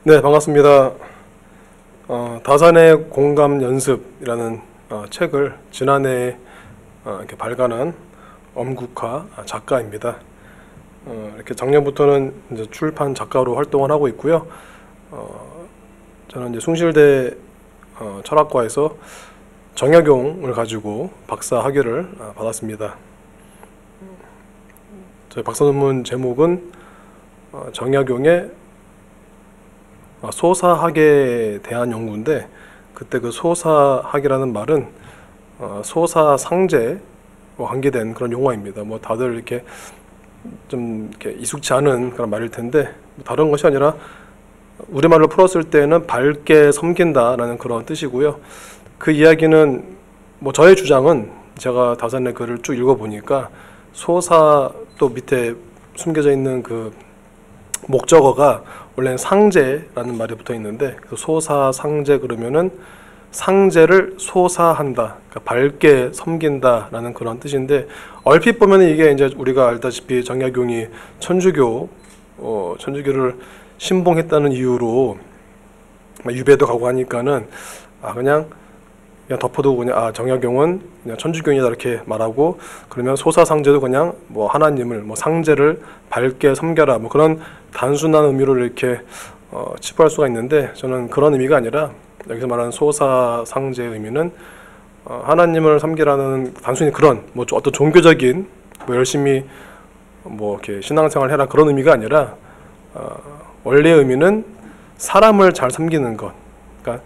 네, 반갑습니다. 다산의 공감 연습이라는 책을 지난해 이렇게 발간한 엄국화 작가입니다. 이렇게 작년부터는 이제 출판 작가로 활동을 하고 있고요. 저는 이제 숭실대 철학과에서 정약용을 가지고 박사 학위를 받았습니다. 저희 박사 논문 제목은 정약용의 소사학에 대한 연구인데, 그때 그 소사학이라는 말은 소사상제와 관계된 그런 용어입니다. 뭐 다들 이렇게 좀 이렇게 익숙치 않은 그런 말일 텐데, 다른 것이 아니라 우리말로 풀었을 때는 밝게 섬긴다라는 그런 뜻이고요. 그 이야기는 뭐 저의 주장은, 제가 다산의 글을 쭉 읽어보니까 소사 또 밑에 숨겨져 있는 그 목적어가 원래는 상제라는 말이 붙어 있는데, 소사상제 그러면은 상제를 소사한다, 그러니까 밝게 섬긴다라는 그런 뜻인데, 얼핏 보면 이게 이제 우리가 알다시피 정약용이 천주교를 신봉했다는 이유로 유배도 가고 하니까는 그냥 덮어두고 그냥 정약용은 그냥 천주교인이다 이렇게 말하고, 그러면 소사상제도 그냥 뭐 하나님을 뭐 상제를 밝게 섬겨라 뭐 그런 단순한 의미로 이렇게 치부할 수가 있는데, 저는 그런 의미가 아니라 여기서 말하는 소사상제의 의미는 하나님을 섬기라는 단순히 그런 뭐 어떤 종교적인 뭐 열심히 뭐 이렇게 신앙생활 해라 그런 의미가 아니라 원래의 의미는 사람을 잘 섬기는 것. 그러니까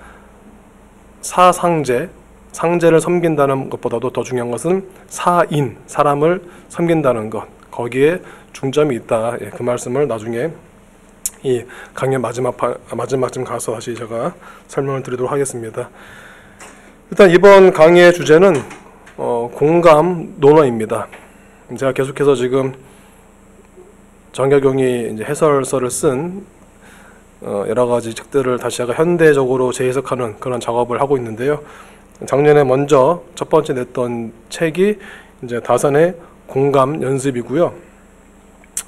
사상제, 상제를 섬긴다는 것보다도 더 중요한 것은 사인, 사람을 섬긴다는 것, 거기에 중점이 있다. 그 말씀을 나중에 이 강의 마지막쯤 가서 다시 제가 설명을 드리도록 하겠습니다. 일단 이번 강의의 주제는 공감 논어입니다. 제가 계속해서 지금 정약용이 이제 해설서를 쓴 여러 가지 책들을 다시 제가 현대적으로 재해석하는 그런 작업을 하고 있는데요. 작년에 먼저 첫 번째 냈던 책이 이제 다산의 공감 연습이고요.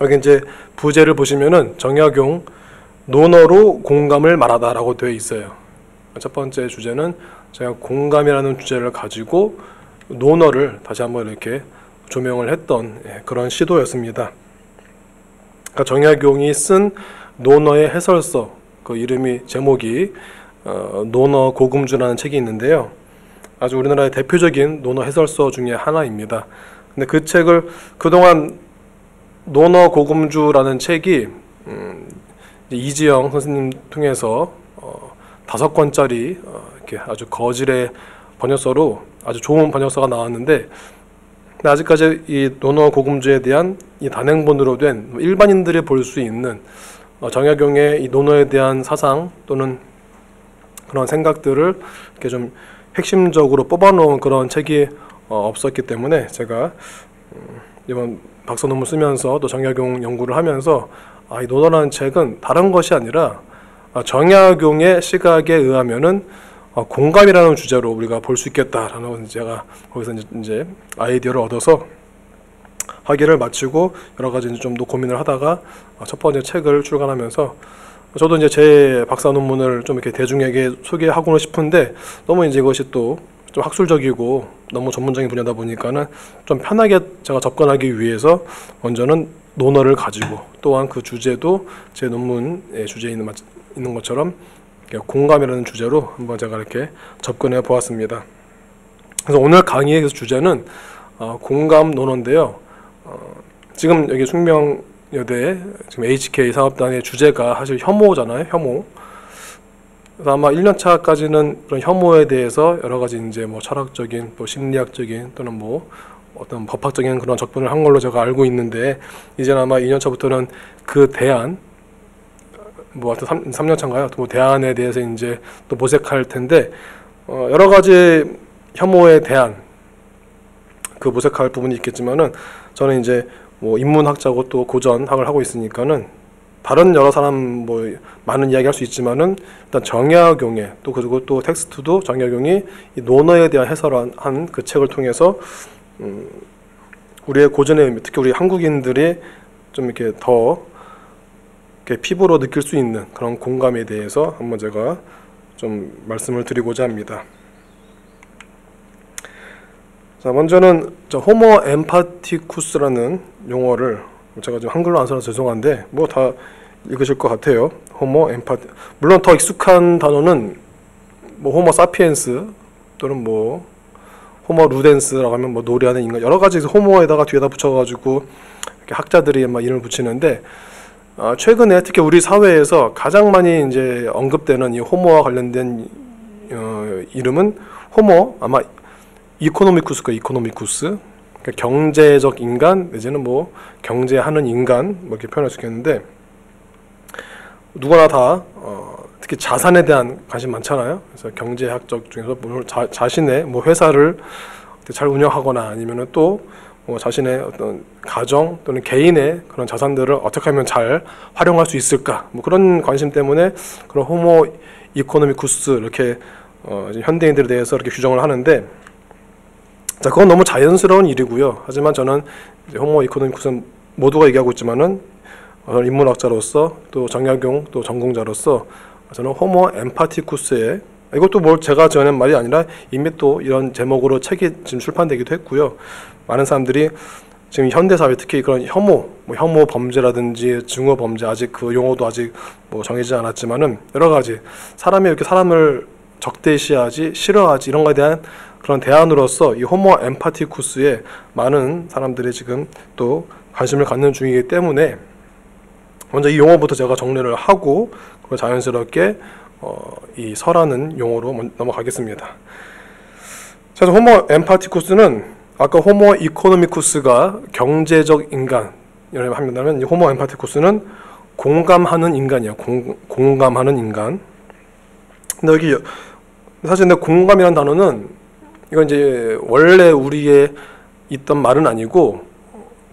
여기 이제 부제를 보시면은 정약용 논어로 공감을 말하다라고 되어 있어요. 첫 번째 주제는 제가 공감이라는 주제를 가지고 논어를 다시 한번 이렇게 조명을 했던 그런 시도였습니다. 그러니까 정약용이 쓴 논어의 해설서, 그 제목이 논어 고금주라는 책이 있는데요. 아주 우리나라의 대표적인 논어 해설서 중에 하나입니다. 근데 그 책을 그동안 논어 고금주라는 책이 이지영 선생님 통해서 5권짜리 이렇게 아주 거질의 번역서로 아주 좋은 번역서가 나왔는데, 아직까지 이 논어 고금주에 대한 이 단행본으로 된 일반인들이 볼 수 있는 정약용의 이 논어에 대한 사상 또는 그런 생각들을 이렇게 좀 핵심적으로 뽑아놓은 그런 책이 없었기 때문에, 제가 이번 박사 논문 쓰면서 또 정약용 연구를 하면서 이 논어라는 책은 다른 것이 아니라 정약용의 시각에 의하면은 공감이라는 주제로 우리가 볼 수 있겠다라는, 제가 거기서 이제 아이디어를 얻어서 학위를 마치고 여러 가지 좀 더 고민을 하다가 첫 번째 책을 출간하면서, 저도 이제 제 박사 논문을 좀 이렇게 대중에게 소개하고는 싶은데, 너무 이제 이것이 또 좀 학술적이고 너무 전문적인 분야다 보니까는 좀 편하게 제가 접근하기 위해서 먼저는 논어를 가지고, 또한 그 주제도 제 논문의 주제에 있는 것처럼 공감이라는 주제로 한번 제가 이렇게 접근해 보았습니다. 그래서 오늘 강의의 주제는 공감 논어인데요. 지금 여기 숙명여대 지금 HK 사업단의 주제가 사실 혐오잖아요. 혐오. 그래서 아마 1년차까지는 그런 혐오에 대해서 여러 가지 이제 뭐 철학적인, 뭐 심리학적인 또는 뭐 어떤 법학적인 그런 접근을 한 걸로 제가 알고 있는데, 이제는 아마 2년차부터는 그 대안, 뭐 하여튼 3년차인가요? 뭐 대안에 대해서 이제 또 모색할 텐데, 여러 가지 혐오에 대한 그 모색할 부분이 있겠지만은, 저는 이제 뭐 인문학자고 또 고전학을 하고 있으니까는 다른 여러 사람 뭐 많은 이야기 할 수 있지만은, 일단 정약용의 또 그리고 또 텍스트도 정약용이 이 논어에 대한 해설한 그 책을 통해서 우리의 고전의 의미, 특히 우리 한국인들이 좀 이렇게 더 이렇게 피부로 느낄 수 있는 그런 공감에 대해서 한번 제가 좀 말씀을 드리고자 합니다. 자, 먼저는 호모 엠파티쿠스라는 용어를 제가 지금 한글로 안 써서 죄송한데 뭐 다 읽으실 것 같아요. 호모 엠파티, 물론 더 익숙한 단어는 뭐 호모 사피엔스 또는 뭐 호모 루덴스라고 하면 뭐 놀이하는 인간, 여러 가지 호모에다가 뒤에다 붙여가지고 이렇게 학자들이 막 이름을 붙이는데, 최근에 특히 우리 사회에서 가장 많이 이제 언급되는 이 호모와 관련된 이름은 호모, 아마 이코노미쿠스가 이코노미쿠스, 그러니까 경제적 인간 내지는 뭐 경제하는 인간 뭐 이렇게 표현할 수 있겠는데, 누구나 다 특히 자산에 대한 관심 많잖아요. 그래서 경제학적 중에서 자신의 뭐 회사를 잘 운영하거나 아니면은 또 뭐 자신의 어떤 가정 또는 개인의 그런 자산들을 어떻게 하면 잘 활용할 수 있을까, 뭐 그런 관심 때문에 그런 호모 이코노미쿠스 이렇게 현대인들에 대해서 이렇게 규정을 하는데, 자, 그건 너무 자연스러운 일이고요. 하지만 저는 이제 호모 이코노미쿠스는 모두가 얘기하고 있지만은 인문학자로서 또 정약용 또 전공자로서 저는 호모 엠파티쿠스에, 이것도 뭐 제가 지어낸 말이 아니라 이미 또 이런 제목으로 책이 지금 출판되기도 했고요. 많은 사람들이 지금 현대사회 특히 그런 혐오, 뭐 혐오 범죄라든지 증오 범죄, 아직 그 용어도 아직 뭐 정해지지 않았지만은 여러 가지 사람이 이렇게 사람을 적대시하지 싫어하지 이런 거에 대한 그런 대안으로서 이 호모 엠파티쿠스에 많은 사람들이 지금 또 관심을 갖는 중이기 때문에 먼저 이 용어부터 제가 정리를 하고 그리고 자연스럽게 이 서라는 용어로 넘어가겠습니다. 그래서 호모 엠파티쿠스는 아까 호모 이코노미쿠스가 경제적 인간 이렇게 한다면 호모 엠파티쿠스는 공감하는 인간이에요. 공감하는 인간. 근데 여기 사실 근데 공감이라는 단어는 이건 이제 원래 우리의 있던 말은 아니고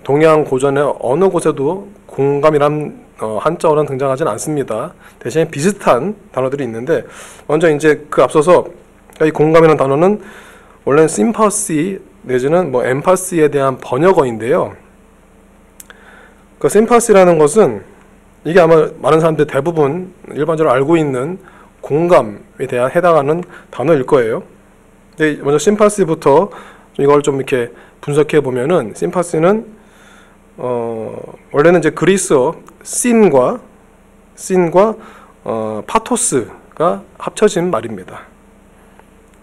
동양 고전의 어느 곳에도 공감이란 한자어는 등장하지는 않습니다. 대신 비슷한 단어들이 있는데, 먼저 이제 그 앞서서 이 공감이라는 단어는 원래는 심파시 내지는 뭐 엠파시에 대한 번역어인데요. 그 심파시라는 것은 이게 아마 많은 사람들 대부분 일반적으로 알고 있는 공감에 대한 해당하는 단어일 거예요. 근데 먼저 심파시부터 이걸 좀 이렇게 분석해 보면은, 심파시는 원래는 이제 그리스어 신과 파토스가 합쳐진 말입니다.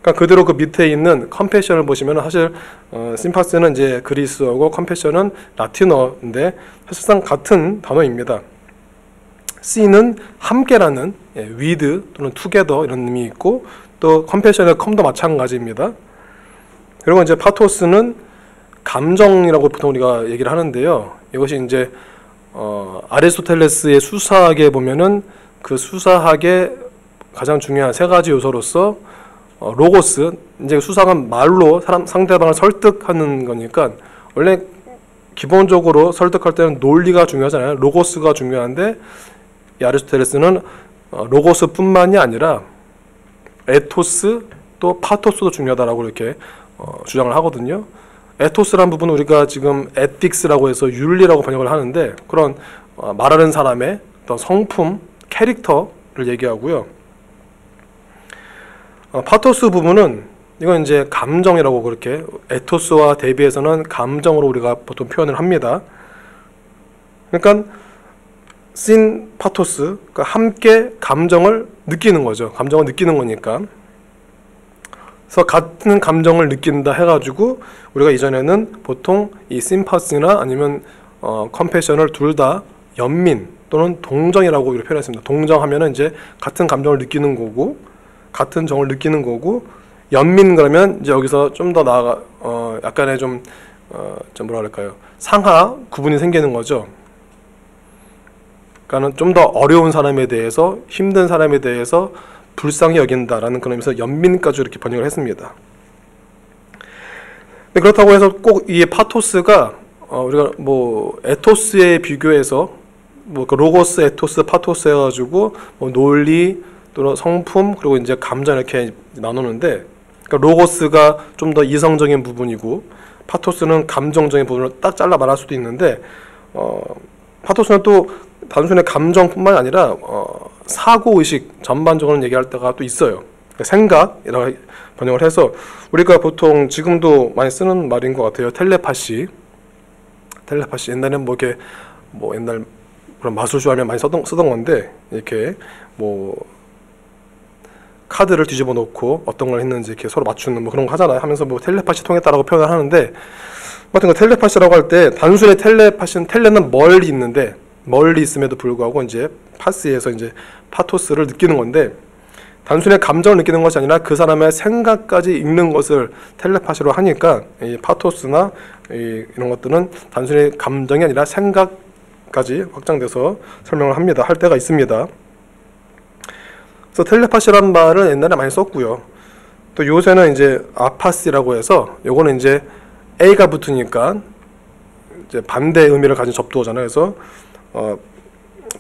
그러니까 그대로 그 밑에 있는 컴패션을 보시면 사실 심파스는 이제 그리스어고 컴패션은 라틴어인데 사실상 같은 단어입니다. C는 함께라는 with 또는 together 이런 의미 있고, 또 컴패션의 컴도 마찬가지입니다. 그리고 이제 파토스는 감정이라고 보통 우리가 얘기를 하는데요. 이것이 이제 아리스토텔레스의 수사학에 보면은 그 수사학의 가장 중요한 세 가지 요소로서 로고스, 이제 수사는 말로 상대방을 설득하는 거니까 원래 기본적으로 설득할 때는 논리가 중요하잖아요. 로고스가 중요한데 이 아리스토텔레스는 로고스뿐만이 아니라 에토스 또 파토스도 중요하다라고 이렇게 주장을 하거든요. 에토스라는 부분은 우리가 지금 에틱스라고 해서 윤리라고 번역을 하는데, 그런 말하는 사람의 어떤 성품, 캐릭터를 얘기하고요. 파토스 부분은 이건 이제 감정이라고, 그렇게 에토스와 대비해서는 감정으로 우리가 보통 표현을 합니다. 그러니까 신 파토스, 그러니까 함께 감정을 느끼는 거죠. 감정을 느끼는 거니까. 그래서 같은 감정을 느낀다 해가지고 우리가 이전에는 보통 이 심파시나 아니면 컴패션을 둘 다 연민 또는 동정이라고 이렇게 표현했습니다. 동정하면은 이제 같은 감정을 느끼는 거고, 같은 정을 느끼는 거고, 연민 그러면 이제 여기서 좀 더 나아가 약간의 좀 뭐라 그럴까요? 상하 구분이 생기는 거죠. 그러니까는 좀 더 어려운 사람에 대해서, 힘든 사람에 대해서 불쌍히 여긴다라는 그런 의미에서 연민까지 이렇게 번역을 했습니다. 그렇다고 해서 꼭 이 파토스가 우리가 뭐 에토스에 비교해서 뭐 로고스, 에토스, 파토스 해가지고 뭐 논리 또는 성품 그리고 이제 감정 이렇게 나누는데, 그러니까 로고스가 좀 더 이성적인 부분이고 파토스는 감정적인 부분을 딱 잘라 말할 수도 있는데, 파토스는 또 단순히 감정뿐만 아니라 사고의식 전반적으로 얘기할 때가 또 있어요. 생각이라고 번역을 해서 우리가 보통 지금도 많이 쓰는 말인 것 같아요. 텔레파시 옛날에는 뭐 이렇게 뭐 옛날 그런 마술쇼 하면 많이 쓰던 건데, 이렇게 뭐 카드를 뒤집어 놓고 어떤 걸 했는지 이렇게 서로 맞추는 뭐 그런 거 하잖아요. 하면서 뭐 텔레파시 통했다라고 표현을 하는데, 같은 거 텔레파시라고 할 때 단순히 텔레는 멀리 있는데, 멀리 있음에도 불구하고 이제 파스에서 이제 파토스를 느끼는 건데, 단순히 감정을 느끼는 것이 아니라 그 사람의 생각까지 읽는 것을 텔레파시로 하니까 이 파토스나 이런 것들은 단순히 감정이 아니라 생각까지 확장돼서 설명을 합니다. 할 때가 있습니다. 그래서 텔레파시란 말을 옛날에 많이 썼고요. 또 요새는 이제 아파시라고 해서, 요거는 이제 A가 붙으니까 이제 반대 의미를 가진 접두어잖아요. 그래서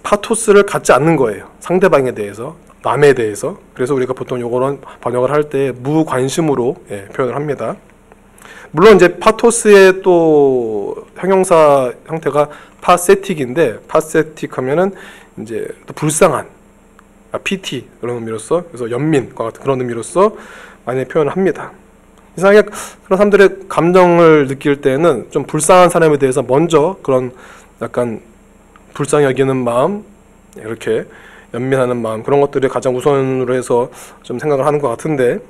파토스를 갖지 않는 거예요. 상대방에 대해서, 남에 대해서. 그래서 우리가 보통 요거는 번역을 할 때 무관심으로 표현을 합니다. 물론 이제 파토스의 또 형용사 형태가 파세틱인데, 파세틱 하면은 이제 또 불쌍한, PT 그런 의미로서, 그래서 연민과 같은 그런 의미로서 많이 표현을 합니다. 이상하게 그런 사람들의 감정을 느낄 때는 좀 불쌍한 사람에 대해서 먼저 그런 약간 불쌍히 여기는 마음, 이렇게 연민하는 마음, 그런 것들이 가장 우선으로 해서 좀 생각을 하는 것 같은데,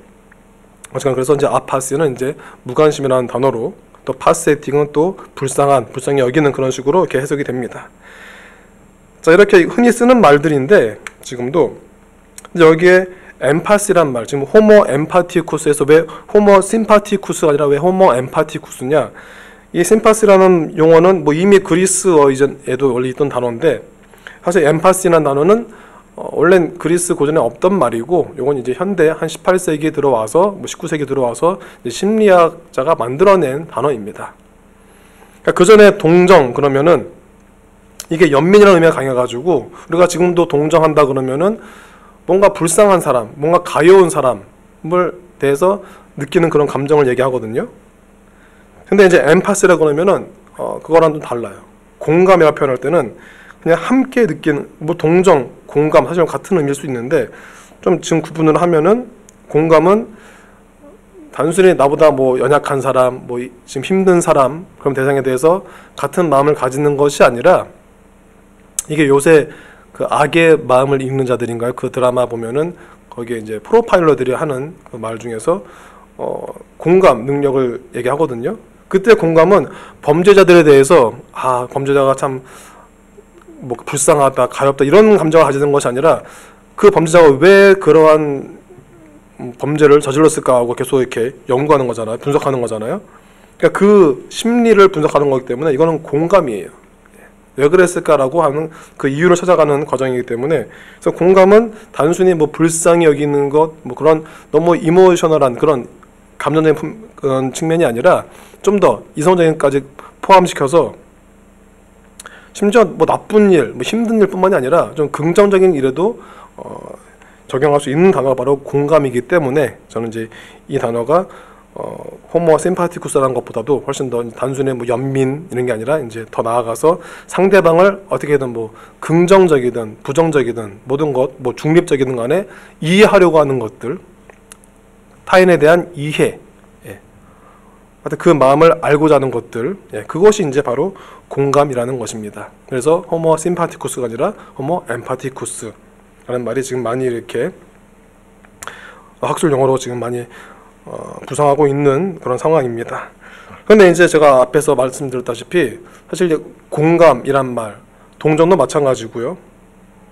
어쨌든 그래서 이제 아파시는 이제 무관심이라는 단어로, 또 파세틱은 또 불쌍히 여기는 그런 식으로 이렇게 해석이 됩니다. 자, 이렇게 흔히 쓰는 말들인데, 지금도 여기에 엠파시란 말, 지금 호모 엠파티쿠스에서 왜 호모 심파티쿠스가 아니라 왜 호모 엠파티쿠스냐? 이 심파시라는 용어는 뭐 이미 그리스어 이전에도 원래 있던 단어인데, 사실 엠파시라는 단어는 원래는 그리스 고전에 없던 말이고, 요건 이제 현대 한 18세기에 들어와서, 뭐 19세기에 들어와서 심리학자가 만들어낸 단어입니다. 그러니까 그 전에 동정 그러면은 이게 연민이라는 의미가 강해가지고, 우리가 지금도 동정한다 그러면은 뭔가 불쌍한 사람, 뭔가 가여운 사람을 대해서 느끼는 그런 감정을 얘기하거든요. 근데 이제 엠파시라고 그러면은 그거랑 좀 달라요. 공감이라고 표현할 때는 그냥 함께 느끼는, 뭐 동정, 공감 사실 같은 의미일 수 있는데, 좀 지금 구분을 하면은 공감은 단순히 나보다 뭐 연약한 사람, 뭐 지금 힘든 사람, 그런 대상에 대해서 같은 마음을 가지는 것이 아니라, 이게 요새 그 악의 마음을 읽는 자들인가요? 그 드라마 보면은 거기에 이제 프로파일러들이 하는 그 말 중에서 공감 능력을 얘기하거든요. 그때 공감은 범죄자들에 대해서 범죄자가 참 뭐 불쌍하다, 가엾다 이런 감정을 가지는 것이 아니라, 그 범죄자가 왜 그러한 범죄를 저질렀을까 하고 계속 이렇게 연구하는 거잖아요. 분석하는 거잖아요. 그러니까 그 심리를 분석하는 거기 때문에 이거는 공감이에요. 왜 그랬을까라고 하는 그 이유를 찾아가는 과정이기 때문에, 그래서 공감은 단순히 뭐 불쌍히 여기는 것, 뭐 그런 너무 이모셔널한 그런 감정적인 그런 측면이 아니라 좀 더 이성적인까지 포함시켜서, 심지어 뭐 나쁜 일, 뭐 힘든 일뿐만이 아니라 좀 긍정적인 일에도 적용할 수 있는 단어가 바로 공감이기 때문에, 저는 이제 이 단어가 호모 심파티쿠스라는 것보다도 훨씬 더 단순히 뭐 연민 이런 게 아니라 이제 더 나아가서 상대방을 어떻게든 뭐 긍정적이든 부정적이든 모든 것, 뭐 중립적이든 간에 이해하려고 하는 것들, 타인에 대한 이해, 하여튼 그 마음을 알고자 하는 것들, 그것이 이제 바로 공감이라는 것입니다. 그래서 호모 심파티쿠스가 아니라 호모 엠파티쿠스라는 말이 지금 많이 이렇게 학술 용어로 지금 많이 구성하고 있는 그런 상황입니다. 그런데 이제 제가 앞에서 말씀드렸다시피 사실 공감이란 말, 동정도 마찬가지고요.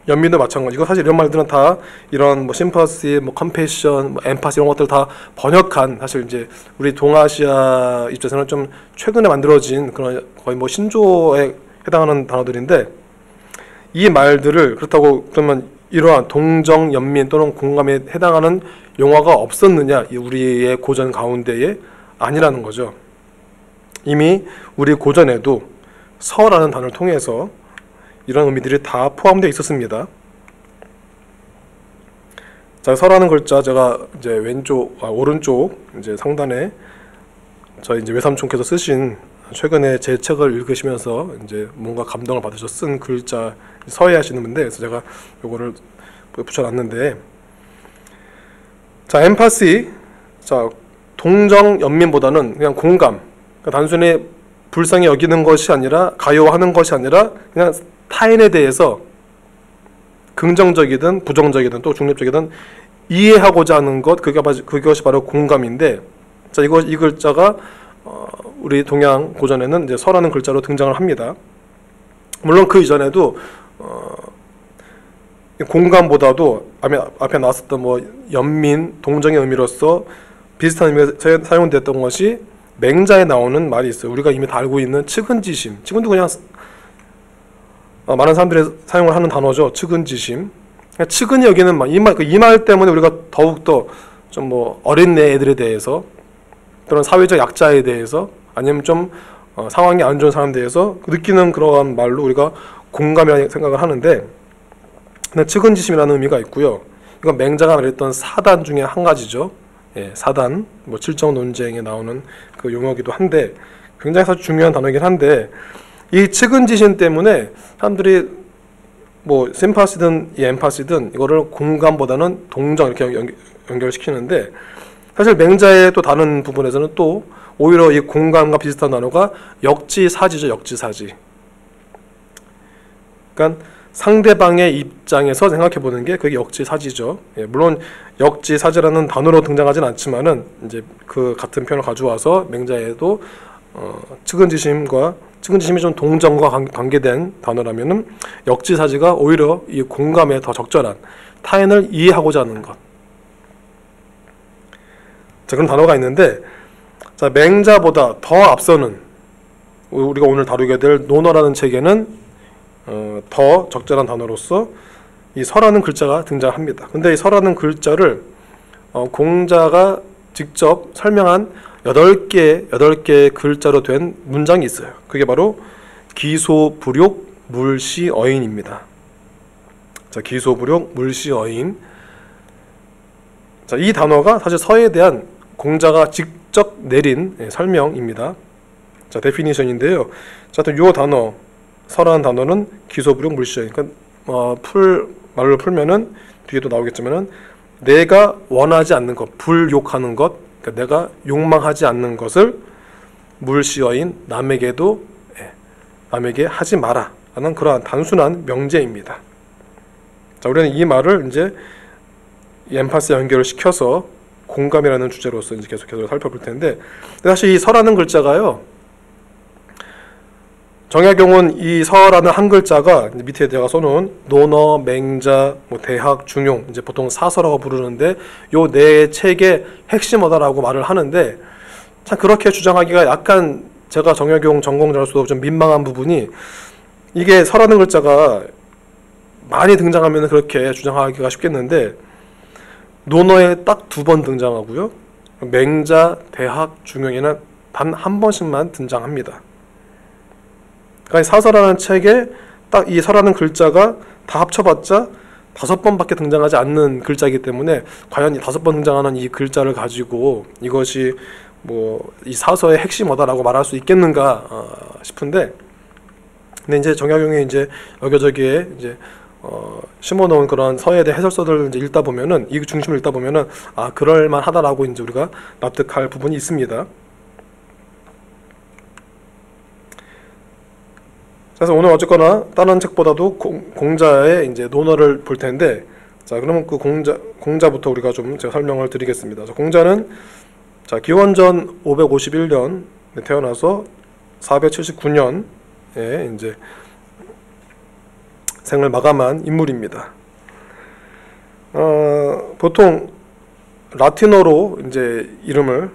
연민도 마찬가지. 이거 사실 이런 말들은 다 이런 뭐 심퍼시, 뭐 컴패션, 뭐 엠파시 이런 것들 다 번역한, 사실 이제 우리 동아시아 입장에서는 좀 최근에 만들어진 그런 거의 뭐 신조어에 해당하는 단어들인데, 이 말들을 그렇다고 그러면 이러한 동정, 연민 또는 공감에 해당하는 용어가 없었느냐, 우리의 고전 가운데에? 아니라는 거죠. 이미 우리 고전에도 서라는 단어를 통해서 이런 의미들이 다 포함되어 있었습니다. 자, 서라는 글자 제가 이제 오른쪽 이제 상단에 저희 이제 외삼촌께서 쓰신 최근에 제 책을 읽으시면서 이제 뭔가 감동을 받으셔서 쓴 글자 서예하시는 분인데, 그래서 제가 요거를 붙여놨는데, 자, 엠파시, 자, 동정 연민보다는 그냥 공감, 그러니까 단순히 불쌍히 여기는 것이 아니라, 가요하는 것이 아니라 그냥 타인에 대해서 긍정적이든 부정적이든 또 중립적이든 이해하고자 하는 것, 그것이 바로 공감인데, 자, 이 글자가 우리 동양 고전에는 이제 서라는 글자로 등장을 합니다. 물론 그 이전에도 공감보다도 앞에 나왔었던 뭐 연민, 동정의 의미로서 비슷한 의미가 사용됐던 것이 맹자에 나오는 말이 있어요. 우리가 이미 다 알고 있는 측은지심. 지금도 그냥 많은 사람들이 사용을 하는 단어죠. 측은지심. 측은히 여기는 이 말 때문에 우리가 더욱더 좀 뭐 어린 애들에 대해서 또는 사회적 약자에 대해서 아니면 좀 상황이 안 좋은 사람에 대해서 느끼는 그러한 말로 우리가 공감이라는 생각을 하는데, 측은지심이라는 의미가 있고요. 이건 맹자가 말했던 사단 중에 한 가지죠. 예, 사단, 뭐 질적 논쟁에 나오는 그 용어기도 한데 굉장히 사실 중요한 단어이긴 한데, 이 측은지심 때문에 사람들이 뭐 심파시든 엠파시든 이거를 공감보다는 동정 이렇게 연결시키는데, 사실 맹자의 또 다른 부분에서는 또 오히려 이 공감과 비슷한 단어가 역지사지죠. 역지사지. 그러니까 상대방의 입장에서 생각해보는 게 그게 역지사지죠. 예, 물론 역지사지라는 단어로 등장하진 않지만은 이제 그 같은 표현을 가져와서 맹자에도 측은지심이 좀 동정과 관계된 단어라면은 역지사지가 오히려 이 공감에 더 적절한, 타인을 이해하고자 하는 것. 자, 그런 단어가 있는데, 자, 맹자보다 더 앞서는 우리가 오늘 다루게 될 논어라는 책에는 더 적절한 단어로서 이 서라는 글자가 등장합니다. 근데 이 서라는 글자를 공자가 직접 설명한 8개의 글자로 된 문장이 있어요. 그게 바로 기소불욕 물시어인입니다. 자, 기소불욕 물시어인. 자, 이 단어가 사실 서에 대한 공자가 직접 내린 설명입니다. 자, 데피니션인데요. 자, 요 단어, 서라는 단어는 기소불욕 물시어인. 그러니까 말로 풀면은 뒤에도 나오겠지만은 내가 원하지 않는 것, 불욕하는 것, 그러니까 내가 욕망하지 않는 것을 물시어인, 남에게 하지 마라 라는 그러한 단순한 명제입니다. 자, 우리는 이 말을 이제 엠파스 연결을 시켜서 공감이라는 주제로서 이제 계속해서 살펴볼 텐데, 사실 이 서라는 글자가요, 정약용은 이 서라는 한 글자가 밑에 제가 써놓은 논어, 맹자, 뭐 대학, 중용, 이제 보통 사서라고 부르는데 요 네 책의 핵심어다라고 말을 하는데, 참 그렇게 주장하기가 약간 제가 정약용 전공자로서 좀 민망한 부분이, 이게 서라는 글자가 많이 등장하면 그렇게 주장하기가 쉽겠는데 논어에 딱 2번 등장하고요, 맹자, 대학, 중용에는 단 한 번씩만 등장합니다. 그러니까 사서라는 책에 딱 이 서라는 글자가 다 합쳐봤자 5번밖에 등장하지 않는 글자이기 때문에 과연 이 5번 등장하는 이 글자를 가지고 이것이 뭐 이 사서의 핵심어다라고 말할 수 있겠는가 싶은데, 근데 이제 정약용이 이제 여기저기에 이제 심어놓은 그런 서에 대한 해설서들을 이제 읽다 보면은, 이 중심을 읽다 보면은 그럴만하다라고 이제 우리가 납득할 부분이 있습니다. 그래서 오늘 어쨌거나 다른 책보다도 공자의 이제 논어를 볼 텐데, 자, 그러면 그 공자부터 우리가 좀 제가 설명을 드리겠습니다. 자, 공자는 자, 기원전 551년 태어나서 479년에 이제 생을 마감한 인물입니다. 보통 라틴어로 이제 이름을,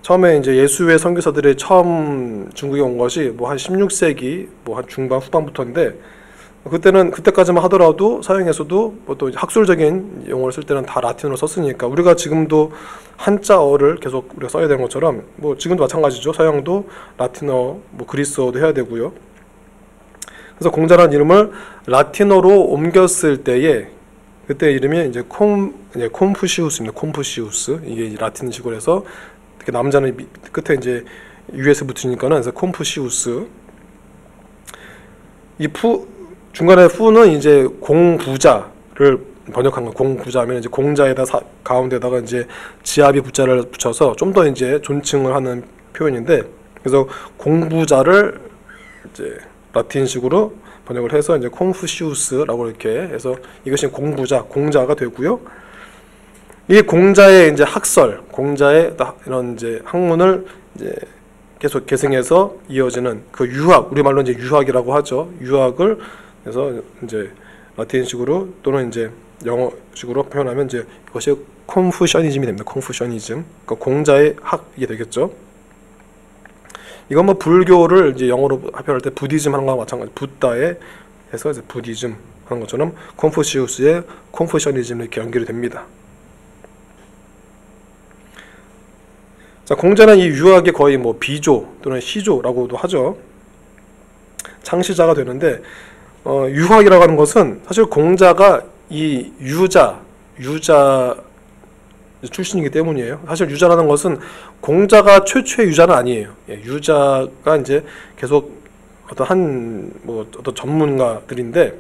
처음에 이제 예수의 선교사들이 처음 중국에 온 것이 뭐 한 16세기 뭐 한 중반 후반부터인데, 그때까지만 하더라도 서양에서도 뭐 또 학술적인 용어를 쓸 때는 다 라틴어로 썼으니까 우리가 지금도 한자어를 계속 우리가 써야 되는 것처럼 뭐 지금도 마찬가지죠. 서양도 라틴어, 뭐 그리스어도 해야 되고요. 그래서 공자라는 이름을 라틴어로 옮겼을 때에 그때 이름이 이제 콤푸시우스입니다. 콤푸시우스. 이게 라틴식으로 해서 특히 남자는 끝에 이제 US 붙으니까는 그래서 콤푸시우스. 이 중간에 푸는 이제 공부자를 번역한 거. 공부자면 이제 공자에다 가운데다가 이제 지아비 부자를 붙여서 좀 더 이제 존칭을 하는 표현인데, 그래서 공부자를 이제 라틴식으로 번역을 해서 이제 콤푸시우스라고 이렇게 해서 이것이 공부자, 공자가 되고요. 이 공자의 이제 학설, 공자의 이런 이제 학문을 이제 계속 계승해서 이어지는 그 유학, 우리말로 이제 유학이라고 하죠. 유학을 해서 이제 라틴식으로 또는 이제 영어식으로 표현하면 이제 이것이 콤푸셔니즘이 됩니다. 콤푸셔니즘. 그러니까 공자의 학이 되겠죠. 이건 뭐 불교를 이제 영어로 표현할 때 부디즘 하는 거와 마찬가지. 붓다에 해서 이제 부디즘 하는 것처럼 콤푸시우스의 콤푸셔니즘 이렇게 연결이 됩니다. 자, 공자는 이 유학의 거의 뭐 비조 또는 시조라고도 하죠. 창시자가 되는데, 유학이라고 하는 것은 사실 공자가 이 유자 출신이기 때문이에요. 사실 유자라는 것은 공자가 최초의 유자는 아니에요. 예, 유자가 이제 계속 어떤 전문가들인데,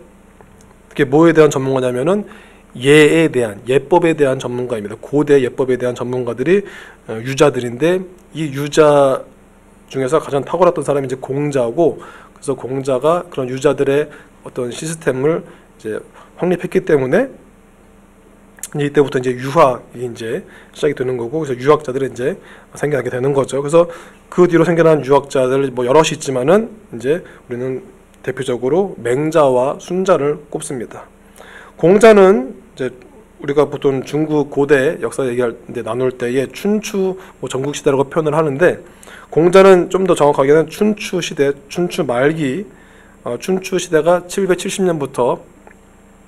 그게 뭐에 대한 전문가냐면은 예에 대한, 예법에 대한 전문가입니다. 고대 예법에 대한 전문가들이 유자들인데, 이 유자 중에서 가장 탁월했던 사람이 이제 공자고, 그래서 공자가 그런 유자들의 어떤 시스템을 이제 확립했기 때문에 이때부터 이제 유학이 이제 시작이 되는 거고, 그래서 유학자들이 이제 생겨나게 되는 거죠. 그래서 그 뒤로 생겨난 유학자들 뭐 여럿이 있지만은 이제 우리는 대표적으로 맹자와 순자를 꼽습니다. 공자는 이제 우리가 보통 중국 고대 역사 얘기할 때 나눌 때에 춘추 뭐 전국시대라고 표현을 하는데, 공자는 좀 더 정확하게는 춘추 시대, 춘추 말기, 춘추 시대가 770년부터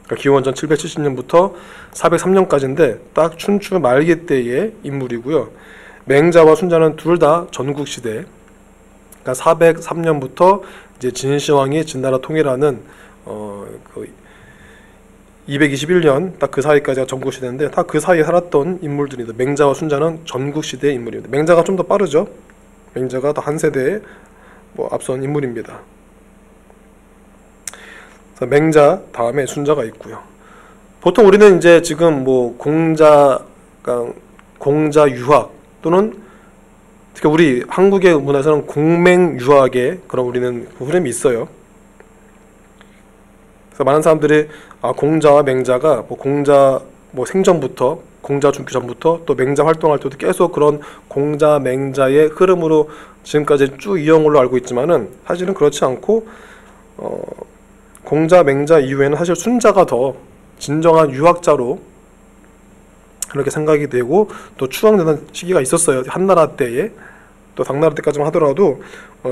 그러니까 기원전 770년부터 403년까지인데 딱 춘추 말기 때의 인물이고요. 맹자와 순자는 둘 다 전국 시대, 그러니까 403년부터 이제 진시황이 진나라 통일하는 그 221년 딱 그 사이까지가 전국 시대인데, 딱 그 사이에 살았던 인물들입니다. 맹자와 순자는 전국 시대의 인물입니다. 맹자가 좀 더 빠르죠. 맹자가 더 한 세대에 뭐 앞선 인물입니다. 그래서 맹자 다음에 순자가 있고요. 보통 우리는 이제 지금 뭐 공자 유학 또는 특히 우리 한국의 문화에서는 공맹유학의 그런 우리는 흐름이 있어요. 그래서 많은 사람들이 공자와 맹자가 공자 생전부터, 공자 죽기 전부터 또 맹자 활동할 때도 계속 그런 공자 맹자의 흐름으로 지금까지 쭉 이어온 걸로 알고 있지만은 사실은 그렇지 않고, 공자 맹자 이후에는 사실 순자가 더 진정한 유학자로 그렇게 생각이 되고 또 추앙되는 시기가 있었어요. 한나라 때에. 또 당나라 때까지만 하더라도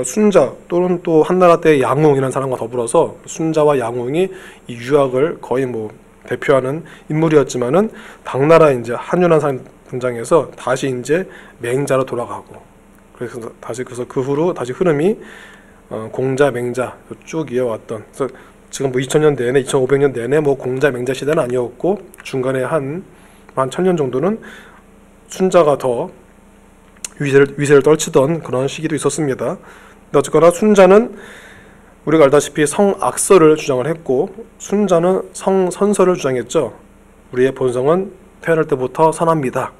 순자 또는 또 한나라 때의 양웅이라는 사람과 더불어서 순자와 양웅이 이 유학을 거의 뭐 대표하는 인물이었지만은, 당나라 이제 한유란 사람 등장해서 다시 이제 맹자로 돌아가고, 그래서 그 후로 다시 흐름이 공자 맹자 쭉 이어왔던, 그래서 지금 뭐 2000년 내내 2500년 내내 뭐 공자 맹자 시대는 아니었고, 중간에 한 1000년 정도는 순자가 더 위세를 떨치던 그런 시기도 있었습니다. 어쨌거나 순자는 우리가 알다시피 성악설을 주장을 했고, 순자는 성선설을 주장했죠. 우리의 본성은 태어날 때부터 선합니다.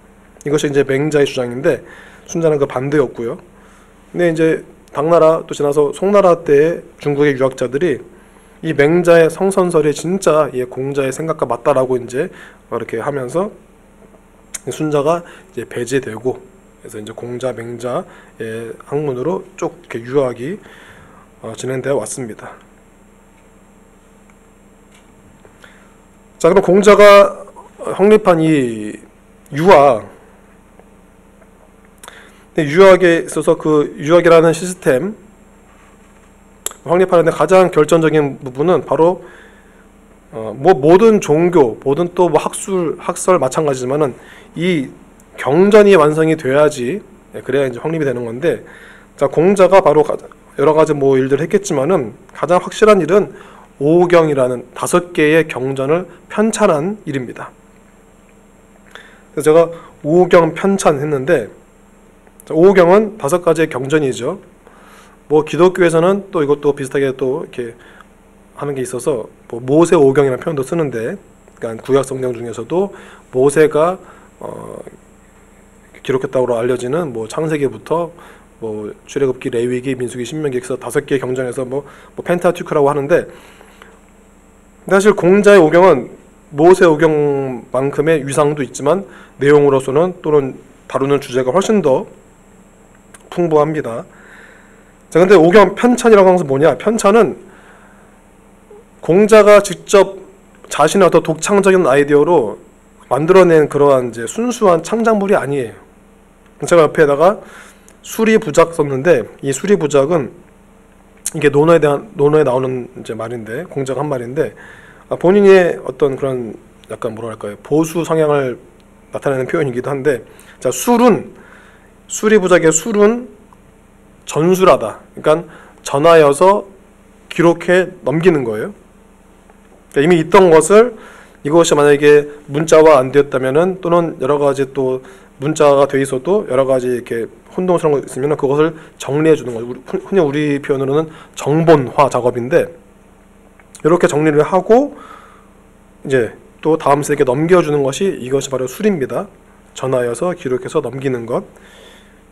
이것이 이제 맹자의 주장인데, 순자는 그 반대였고요. 근데 이제 당나라 또 지나서 송나라 때의 중국의 유학자들이 이 맹자의 성선설이 진짜 공자의 생각과 맞다라고 이제 이렇게 하면서 순자가 이제 배제되고, 그래서 이제 공자 맹자의 학문으로 쭉 이렇게 유학이 진행되어 왔습니다. 자, 그럼 공자가 확립한 이 유학, 유학에 있어서 그 유학이라는 시스템 확립하는데 가장 결정적인 부분은 바로 뭐 모든 종교, 모든 또 뭐 학설 마찬가지지만은 이 경전이 완성이 돼야지, 그래야 이제 확립이 되는 건데, 자, 공자가 바로 여러 가지 뭐 일들을 했겠지만은 가장 확실한 일은 오경이라는 5개의 경전을 편찬한 일입니다. 그래서 제가 오경 편찬했는데, 자, 오경은 5가지의 경전이죠. 뭐 기독교에서는 또 이것도 비슷하게 또 이렇게 하는 게 있어서 뭐 모세 오경이라는 표현도 쓰는데, 그러니까 구약 성경 중에서도 모세가 기록했다고 알려지는 뭐 창세기부터 뭐 출애굽기, 레위기, 민수기, 신명기, 그래서 5개의 경전에서 뭐 펜타튜크라고 하는데, 사실 공자의 오경은 모세 오경만큼의 위상도 있지만 내용으로서는 또는 다루는 주제가 훨씬 더 풍부합니다. 자, 근데 오경 편찬이라고 하는 것은 뭐냐? 편찬은 공자가 직접 자신의 어떤 독창적인 아이디어로 만들어낸 그러한 이제 순수한 창작물이 아니에요. 제가 옆에다가 수리부작 썼는데, 이 수리부작은 이게 논어에 나오는 이제 말인데, 공자가 한 말인데, 본인의 어떤 그런 약간 뭐랄까요, 보수 성향을 나타내는 표현이기도 한데, 자, 수리부작의 술은 전술하다. 그러니까 전하여서 기록해 넘기는 거예요. 그러니까 이미 있던 것을, 이것이 만약에 문자화 안 되었다면은, 또는 여러 가지 또 문자가 돼 있어도 여러 가지 이렇게 혼동스러운 거 있으면 그것을 정리해 주는 거죠. 흔히 우리 표현으로는 정본화 작업인데, 이렇게 정리를 하고 이제 또 다음 세대에 넘겨주는 것이, 이것이 바로 술입니다. 전하여서 기록해서 넘기는 것.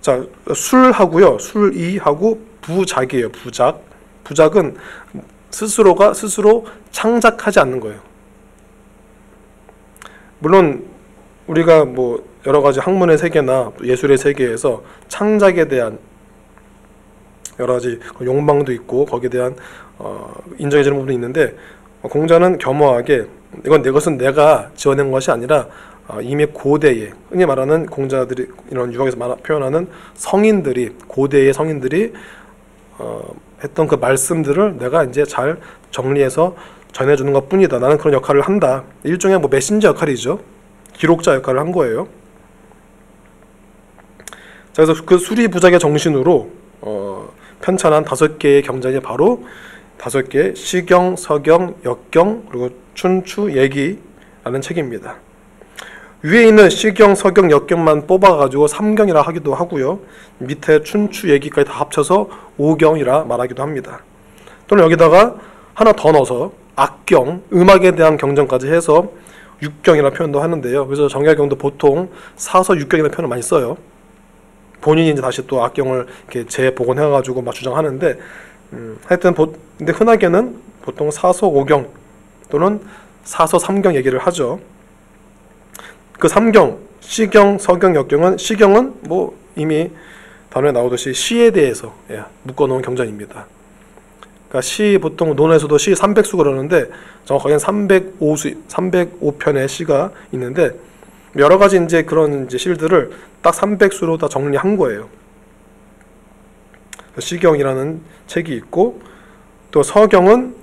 자, 술하고요, 술이하고 부작이에요. 부작은 스스로가 스스로 창작하지 않는 거예요. 물론 우리가 뭐 여러 가지 학문의 세계나 예술의 세계에서 창작에 대한 여러 가지 욕망도 있고 거기에 대한 인정해주는 부분이 있는데, 공자는 겸허하게 이것은 내가 지어낸 것이 아니라 이미 고대에, 흔히 말하는 공자들이, 이런 유학에서 표현하는 성인들이, 고대의 성인들이 했던 그 말씀들을 내가 이제 잘 정리해서 전해주는 것 뿐이다. 나는 그런 역할을 한다. 일종의 뭐 메신저 역할이죠. 기록자 역할을 한 거예요. 자, 그래서 그 수리부작의 정신으로 편찬한 5개의 경전이 바로 5개, 시경, 서경, 역경, 그리고 춘추, 예기라는 책입니다. 위에 있는 시경, 서경, 역경만 뽑아가지고 3경이라 하기도 하고요. 밑에 춘추, 예기까지 다 합쳐서 5경이라 말하기도 합니다. 또는 여기다가 하나 더 넣어서 악경, 음악에 대한 경전까지 해서 6경이라는 표현도 하는데요. 그래서 정약용도 보통 사서 6경이라는 표현을 많이 써요. 본인이 이제 다시 또 악경을 이렇게 재복원해가지고 막 주장하는데, 하여튼 근데 흔하게는 보통 사서 5경 또는 사서 3경 얘기를 하죠. 그 3경, 시경, 서경, 역경은, 시경은 뭐 이미 단어에 나오듯이 시에 대해서 묶어놓은 경전입니다. 그러니까 시, 보통 논에서도 시 300수 그러는데 정확하게는 305편의 시가 있는데, 여러 가지 이제 그런 이제 시들을 딱 300수로 다 정리한 거예요. 시경이라는 책이 있고, 또 서경은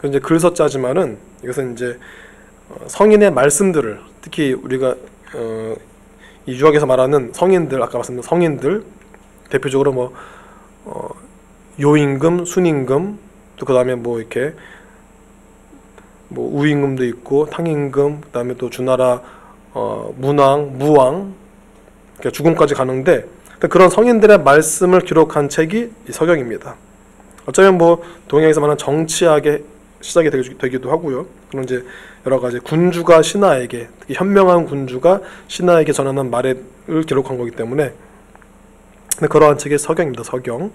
이제 글서자지만은 이것은 이제 성인의 말씀들을, 특히 우리가 이 유학에서 말하는 성인들, 아까 말씀드린 성인들, 대표적으로 뭐 요임금, 순임금, 또 그 다음에 뭐 이렇게 뭐 우임금도 있고 탕임금, 그 다음에 또 주나라 문왕, 무왕, 그러니까 주공까지 가는데, 그런 성인들의 말씀을 기록한 책이 이 서경입니다. 어쩌면 뭐 동양에서 말하는 정치학의 시작이 되기도 하고요. 그런 이제 여러 가지 군주가 신하에게, 특히 현명한 군주가 신하에게 전하는 말을 기록한 거기 때문에 그러한 책이 서경입니다. 서경.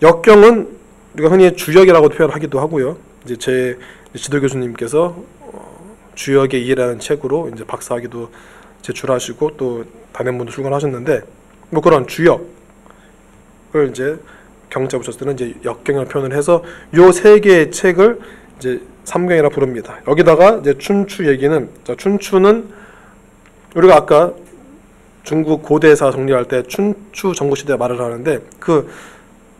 역경은 우리가 흔히 주역이라고 표현하기도 하고요. 이제 제 지도 교수님께서 주역의 이해라는 책으로 이제 박사학위도 제출하시고 또 단연문도 출간하셨는데, 뭐 그런 주역을 이제 경자 붙였을 때는 이제 역경을 표현을 해서 요 3개의 책을 이제 3경이라 부릅니다. 여기다가 이제 춘추 얘기는, 춘추는 우리가 아까 중국 고대사 정리할 때 춘추 전국시대 말을 하는데, 그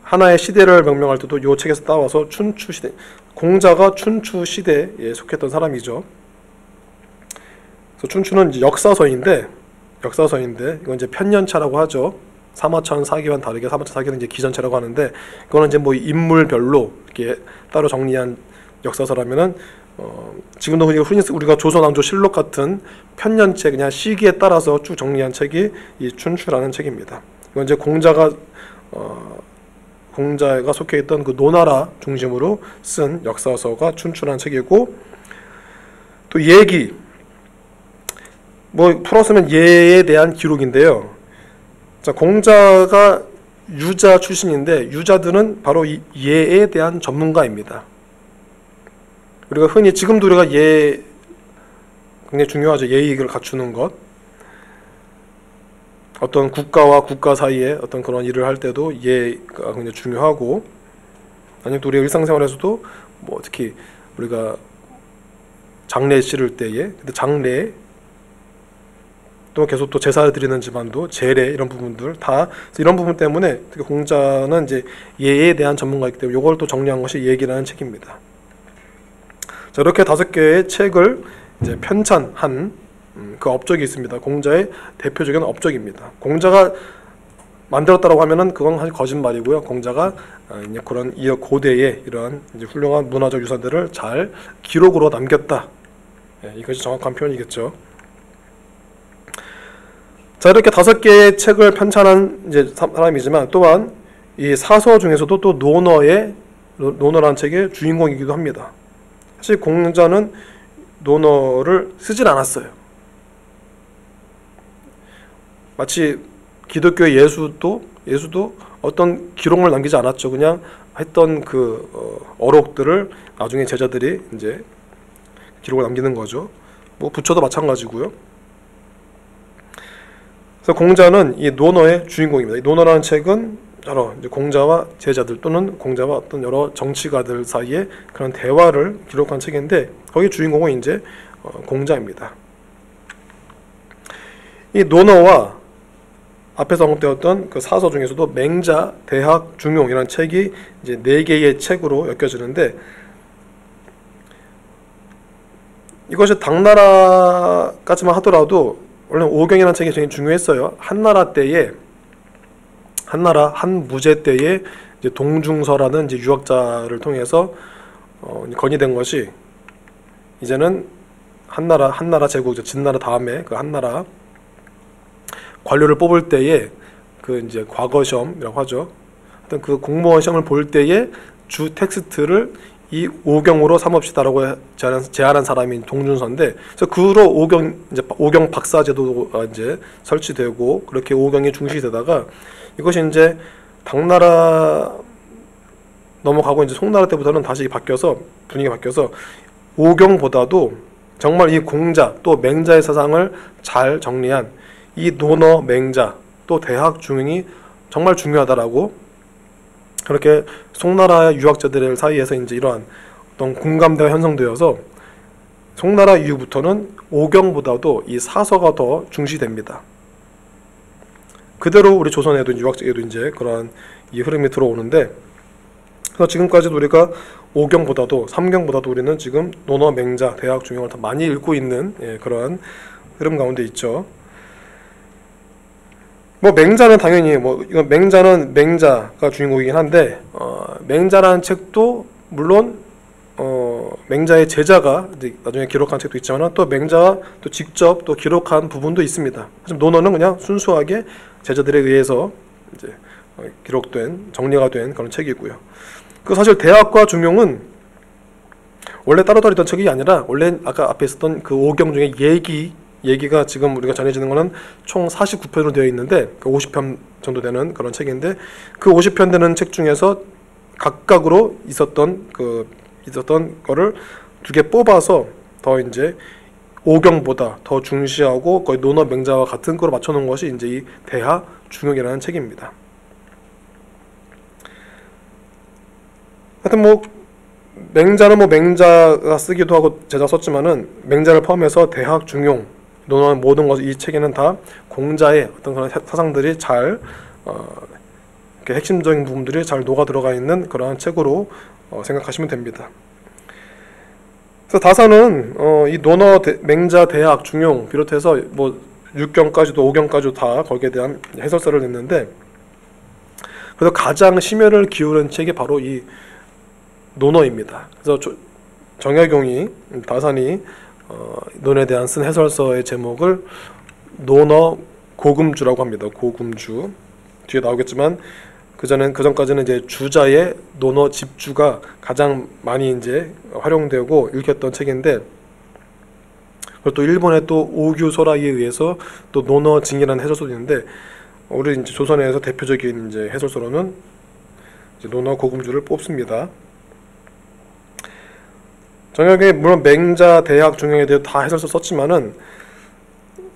하나의 시대를 명명할 때도 요 책에서 따와서 춘추 시대, 공자가 춘추 시대에 속했던 사람이죠. 그래서 춘추는 이제 역사서인데 이건 이제 편년차라고 하죠. 사마천 사기와는 다르게 사마천 사기는 이제 기전체라고 하는데, 이거는 이제 뭐 인물별로 이렇게 따로 정리한 역사서라면은 지금도 흔히 우리가 조선왕조실록 같은 편년책, 그냥 시기에 따라서 쭉 정리한 책이 이 춘추라는 책입니다. 이건 이제 공자가 속해 있던 그 노나라 중심으로 쓴 역사서가 춘추라는 책이고, 또 예기, 뭐 풀었으면 예에 대한 기록인데요. 자, 공자가 유자 출신인데 유자들은 바로 이 예에 대한 전문가입니다. 우리가 흔히 지금도 우리가 예 굉장히 중요하죠. 예의를 갖추는 것. 어떤 국가와 국가 사이에 어떤 그런 일을 할 때도 예가 굉장히 중요하고, 아니면 또 우리가 일상생활에서도 뭐 특히 우리가 장례 치를 때에 장례, 또 계속 또 제사를 드리는 집안도 제례, 이런 부분들 다 이런 부분 때문에 특히 공자는 이제 예에 대한 전문가이기 때문에 이걸 또 정리한 것이 예기라는 책입니다. 자, 이렇게 5개의 책을 이제 편찬한 그 업적이 있습니다. 공자의 대표적인 업적입니다. 공자가 만들었다고 하면은 그건 사실 거짓말이고요. 공자가 이제 그런 고대의 이러한 이제 훌륭한 문화적 유산들을 잘 기록으로 남겼다. 이것이 정확한 표현이겠죠. 자, 이렇게 5개의 책을 편찬한 이제 사람이지만 또한 이 사서 중에서도 또 논어라는 책의 주인공이기도 합니다. 사실 공자는 논어를 쓰질 않았어요. 마치 기독교의 예수도 어떤 기록을 남기지 않았죠. 그냥 했던 그 어록들을 나중에 제자들이 이제 기록을 남기는 거죠. 뭐 부처도 마찬가지고요. 그래서 공자는 이 논어의 주인공입니다. 이 논어라는 책은 여러 이제 공자와 제자들 또는 공자와 어떤 여러 정치가들 사이의 그런 대화를 기록한 책인데, 거기 주인공은 이제 공자입니다. 이 논어와 앞에서 언급되었던 그 사서 중에서도 맹자, 대학, 중용이라는 책이 이제 4개의 책으로 엮여지는데, 이것이 당나라까지만 하더라도 원래 오경이라는 책이 굉장히 중요했어요. 한나라 때에 한무제 때에 이제 동중서라는 이제 유학자를 통해서 건의된 것이, 이제는 한나라 제국, 진나라 다음에 그 한나라 관료를 뽑을 때에 그 이제 과거 시험이라고 하죠. 하여튼 그 공무원 시험을 볼 때에 주 텍스트를 이 오경으로 삼읍시다라고 제안한 사람이 동준서인데, 그래서 그로 오경 박사 제도가 이제 설치되고 그렇게 오경이 중시되다가 이것이 이제 당나라 넘어가고 이제 송나라 때부터는 다시 분위기가 바뀌어서 오경보다도 정말 이 공자 또 맹자의 사상을 잘 정리한 이 논어, 맹자 또 대학, 중용이 정말 중요하다라고, 그렇게 송나라 유학자들 사이에서 이제 이러한 어떤 공감대가 형성되어서 송나라 이후부터는 오경보다도 이 사서가 더 중시됩니다. 그대로 우리 조선에도 유학에도 이제 그러한 이 흐름이 들어오는데, 그래서 지금까지도 우리가 오경보다도 삼경보다도 우리는 지금 논어, 맹자, 대학, 중용을 더 많이 읽고 있는 그러한 흐름 가운데 있죠. 뭐 맹자는 당연히 이건 맹자는 맹자가 주인공이긴 한데, 맹자라는 책도 물론 맹자의 제자가 이제 나중에 기록한 책도 있지만 또 맹자가 또 직접 또 기록한 부분도 있습니다. 그래서 논어는 그냥 순수하게 제자들에 의해서 이제 기록된, 정리가 된 그런 책이고요. 그 사실 대학과 중용은 원래 따로따로 있던 책이 아니라 원래 아까 앞에 있었던 그 오경 중에 예기가 지금 우리가 전해지는 거는 총 49편으로 되어 있는데, 그 50편 정도 되는 그런 책인데, 그 50편 되는 책 중에서 각각으로 있었던 거를 2개 뽑아서 더 이제 오경보다 더 중시하고 거의 논어, 맹자와 같은 거로 맞춰놓은 것이 이제 이 대하, 중용이라는 책입니다. 하여튼 맹자는 맹자가 쓰기도 하고 제자가 썼지만은 맹자를 포함해서 대학, 중용, 논어는 모든 것이 이 책에는 다 공자의 어떤 그런 사상들이 잘 이렇게 핵심적인 부분들이 잘 녹아 들어가 있는 그러한 책으로 생각하시면 됩니다. 그래서 다사는 이 논어, 맹자, 대학, 중용 비롯해서 6경까지도 5경까지도 다 거기에 대한 해설서를 냈는데, 그래서 가장 심혈을 기울인 책이 바로 이 논어입니다. 그래서 정약용이 다산이 논에 대한 쓴 해설서의 제목을 논어 고금주라고 합니다. 고금주. 뒤에 나오겠지만 그 전까지는 이제 주자의 논어 집주가 가장 많이 이제 활용되고 읽혔던 책인데, 그리고 또 일본의 또 오규 소라이에 의해서 또 논어 징이라는 해설서도 있는데, 우리 이제 조선에서 대표적인 이제 해설서로는 이제 논어 고금주를 뽑습니다. 정약용이 물론 맹자, 대학, 중용에 대해 다 해설서 썼지만은,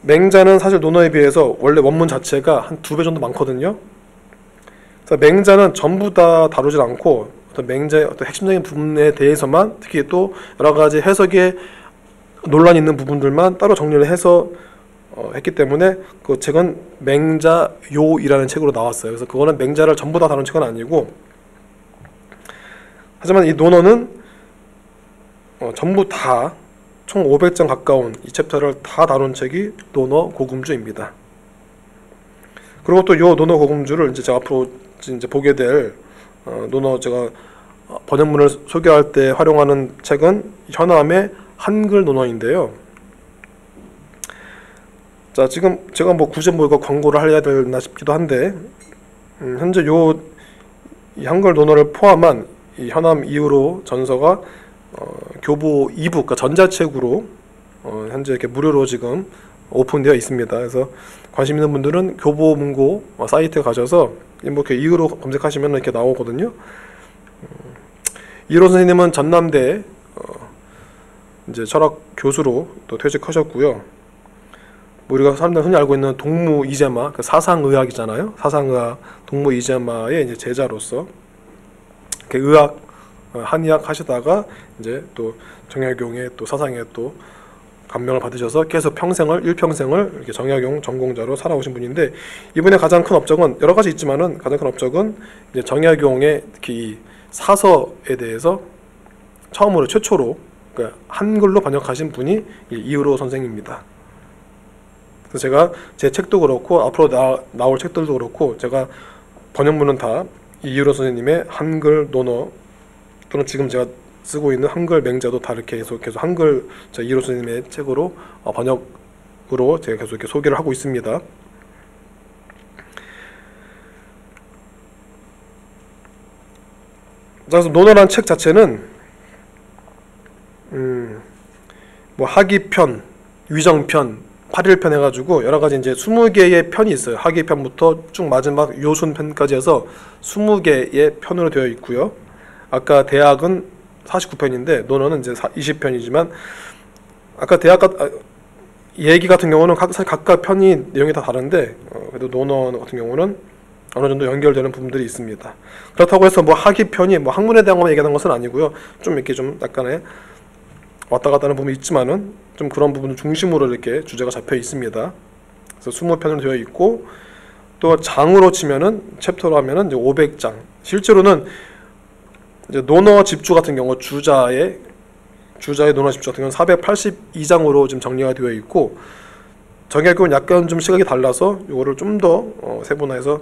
맹자는 사실 논어에 비해서 원래 원문 자체가 한 2배 정도 많거든요. 그래서 맹자는 전부 다 다루질 않고 어떤 맹자의 어떤 핵심적인 부분에 대해서만, 특히 또 여러 가지 해석에 논란이 있는 부분들만 따로 정리를 해서 했기 때문에 그 책은 맹자요이라는 책으로 나왔어요. 그래서 그거는 맹자를 전부 다 다룬 책은 아니고, 하지만 이 논어는 전부 다 총 500장 가까운 이 챕터를 다 다룬 책이 논어 고금주입니다. 그리고 또 이 논어 고금주를 이제 제가 앞으로 이제 보게 될 논어 제가 번역문을 소개할 때 활용하는 책은 현암의 한글 논어인데요. 자, 지금 제가 뭐 굳이 뭐 이거 광고를 해야 되나 싶기도 한데, 현재 이 한글 논어를 포함한 이 현암 이후로 전서가 교보 2부, 그러니까 전자책으로 현재 이렇게 무료로 지금 오픈되어 있습니다. 그래서 관심 있는 분들은 교보문고 사이트에 가셔서 뭐 이렇게 이후로 검색하시면 이렇게 나오거든요. 이로 선생님은 전남대 이제 철학 교수로 또 퇴직하셨고요. 우리가 사람들 흔히 알고 있는 동무 이재마, 그 사상의학이잖아요. 사상의학 동무 이재마의 이제 제자로서 이렇게 의학, 한의학 하시다가 이제 또 정약용의 또 사상에 또 감명을 받으셔서 계속 일평생을 이렇게 정약용 전공자로 살아오신 분인데, 이분의 가장 큰 업적은 여러 가지 있지만은 가장 큰 업적은 이제 정약용의 특히 이 사서에 대해서 최초로 그러니까 한글로 번역하신 분이 이의로 선생입니다. 그래서 제가 제 책도 그렇고 앞으로 나올 책들도 그렇고 제가 번역문은 다 이의로 선생님의 한글 논어, 또는 지금 제가 쓰고 있는 한글 맹자도 다 이렇게 계속 한글 이의로 선생님의 책으로 번역으로 제가 계속 이렇게 소개를 하고 있습니다. 그래서 논어란 책 자체는 뭐 하기편, 위정편, 8일편 해가지고 여러 가지 이제 20개의 편이 있어요. 하기편부터 쭉 마지막 요순편까지 해서 20개의 편으로 되어 있고요. 아까 대학은 49편인데 논어는 이제 20편이지만, 아까 대학 얘기 같은 경우는 각각 편이 내용이 다 다른데 그래도 논어 같은 경우는 어느 정도 연결되는 부분들이 있습니다. 그렇다고 해서 뭐 하기편이 뭐 학문에 대한 것만 얘기하는 것은 아니고요. 좀 이렇게 좀 약간의 왔다 갔다 하는 부분이 있지만은 좀 그런 부분을 중심으로 이렇게 주제가 잡혀 있습니다. 그래서 20편으로 되어 있고, 또 장으로 치면은 챕터로 하면은 이제 500장. 실제로는 이제 논어 집주 같은 경우 주자의 논어 집주 같은 경우는 482장으로 지금 정리가 되어 있고, 정약용은 약간 좀 시각이 달라서 이거를 좀 더 세분화해서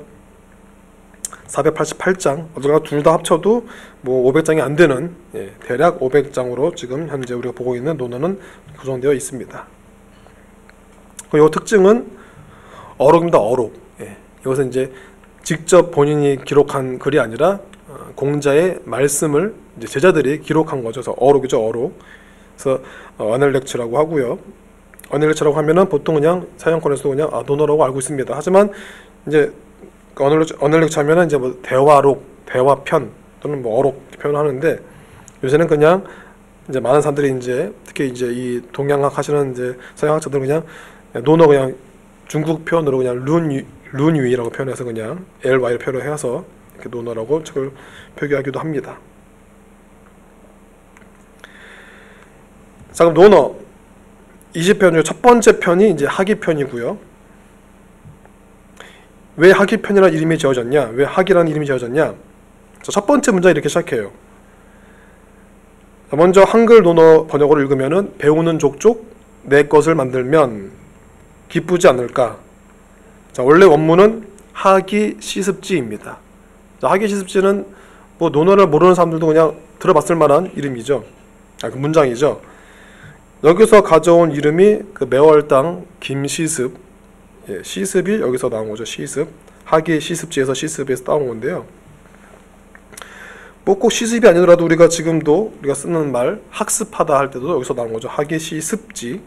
488장, 어쩌나 둘 다 합쳐도 뭐 500장이 안 되는 대략 500장으로 지금 현재 우리가 보고 있는 논어는 구성되어 있습니다. 이 특징은 어록입니다. 어록. 이것은 이제 직접 본인이 기록한 글이 아니라 공자의 말씀을 이제 제자들이 기록한 거죠. 그래서 어록이죠, 어록. 그래서 언헬렉츠라고 하고요. 언헬렉츠라고 하면은 보통 그냥 서양권에서도 그냥 논어라고 알고 있습니다. 하지만 이제 언헬렉츠 하면은 이제 뭐 대화록, 대화편 또는 뭐 어록 표현을 하는데, 요새는 그냥 이제 많은 사람들이 이제 특히 이제 이 동양학 하시는 이제 서양학자들은 그냥 논어 그냥 중국 표현으로 그냥 룬유이라고 표현해서 그냥 ly를 표현해서 이렇게 논어라고 책을 표기하기도 합니다. 자, 그럼 논어 20편 중 첫 번째 편이 이제 하기편이고요. 왜 하기편이라는 이름이 지어졌냐? 왜 하기라는 이름이 지어졌냐? 자, 첫 번째 문장 이렇게 시작해요. 자, 먼저 한글 논어 번역어를 읽으면은 배우는 족족 내 것을 만들면 기쁘지 않을까? 자, 원래 원문은 하기 시습지입니다. 자, 하기 시습지는 뭐 논어를 모르는 사람들도 그냥 들어봤을 만한 이름이죠. 그 문장이죠. 여기서 가져온 이름이 그 매월당 김시습, 시습이 여기서 나온 거죠. 시습, 학위 시습지에서 시습에서 따온 건데요. 뭐 꼭 시습이 아니더라도 우리가 지금도 우리가 쓰는 말 학습하다 할 때도 여기서 나온 거죠. 학위 시습지.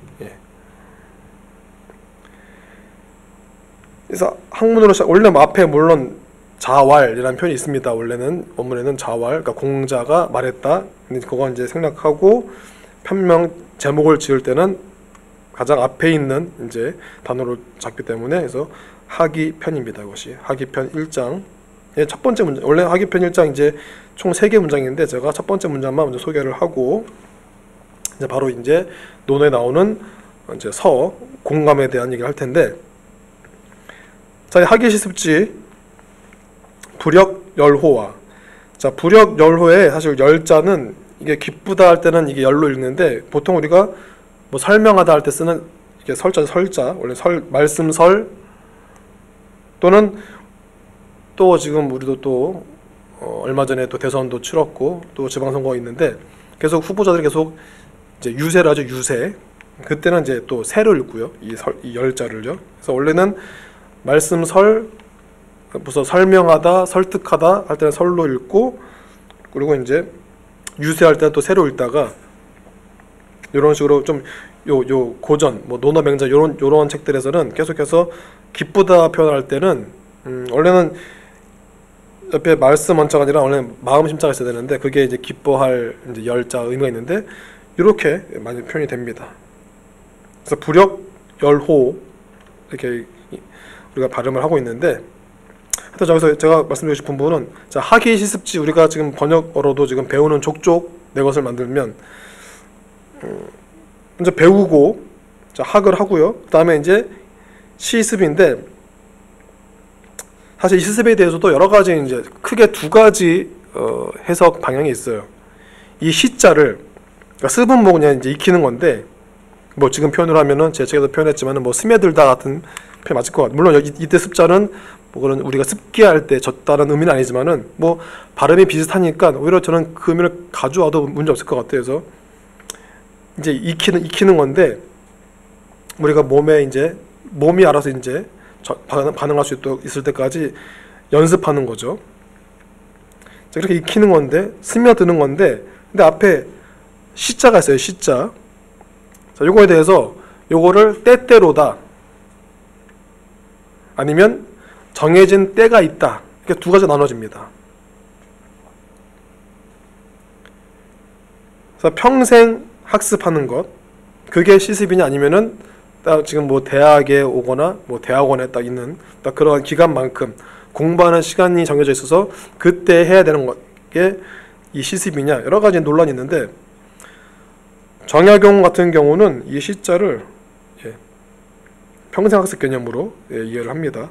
그래서 학문으로 원래 앞에 물론 자왈이라는 표현이 있습니다. 원래는 원문에는 자왈, 그러니까 공자가 말했다. 근데 그거 이제 생략하고 편명 제목을 지을 때는 가장 앞에 있는 이제 단어로 잡기 때문에 그래서 학위편입니다. 이것이 학위편 1장. 첫 번째 문장, 원래 학위편 1장 이제 총 3개 문장인데 제가 첫 번째 문장만 먼저 소개를 하고 이제 바로 이제 논어에 나오는 이제 서 공감에 대한 얘기를 할 텐데, 자, 학위시습지 불역열호와, 자, 불역열호에 사실 열자는 이게 기쁘다 할 때는 이게 열로 읽는데 보통 우리가 뭐 설명하다 할 때 쓰는 이게 설자 원래 말씀설 또는 또 지금 우리도 또 얼마 전에 또 대선도 치렀고 또 지방선거가 있는데 계속 후보자들이 계속 이제 유세를 하죠. 유세. 그때는 이제 또 세를 읽고요. 이 열자를요. 그래서 원래는 말씀설, 무슨 설명하다, 설득하다 할 때는 설로 읽고, 그리고 이제 유세할 때는 또 세로 읽다가 이런 식으로 좀 요 고전, 뭐 논어맹자 요런 책들에서는 계속해서 기쁘다 표현할 때는 원래는 옆에 말씀 원자가 아니라 원래 마음 심자가 있어야 되는데 그게 이제 기뻐할 이제 열자 의미가 있는데 이렇게 많이 표현이 됩니다. 그래서 불역 열호 이렇게 우리가 발음을 하고 있는데, 하여튼 저기서 제가 말씀드리고 싶은 부분은, 자, 학위 시습지 우리가 지금 번역어로도 지금 배우는 족족 내 것을 만들면 이제 배우고, 자, 학을 하고요. 그 다음에 이제 시습인데, 사실 이 시습에 대해서도 여러 가지 이제 크게 두 가지 해석 방향이 있어요. 이 시자를, 그러니까 습은 뭐 그냥 이제 익히는 건데, 뭐 지금 표현을 하면은 제 책에서 표현했지만은 뭐 스며들다 같은 표현 맞을 것 같아요. 물론 이때 습자는 뭐 그런 우리가 습기할 때 졌다는 의미는 아니지만은 뭐 발음이 비슷하니까 오히려 저는 그 의미를 가져와도 문제 없을 것 같아요. 그래서 이제 익히는 건데, 우리가 몸이 알아서 이제 반응할 수 있을 때까지 연습하는 거죠. 자, 이렇게 익히는 건데, 스며드는 건데, 근데 앞에 시자가 있어요. 시자. 자, 요거에 대해서 요거를 때때로다, 아니면 정해진 때가 있다, 이렇게 두 가지 나눠집니다. 그래서 평생 학습하는 것, 그게 시습이냐, 아니면은 딱 지금 뭐 대학에 오거나 뭐 대학원에 딱 있는 딱 그런 기간만큼 공부하는 시간이 정해져 있어서 그때 해야 되는 게 이 시습이냐, 여러 가지 논란이 있는데, 정약용 같은 경우는 이 시자를 평생 학습 개념으로 이해를 합니다.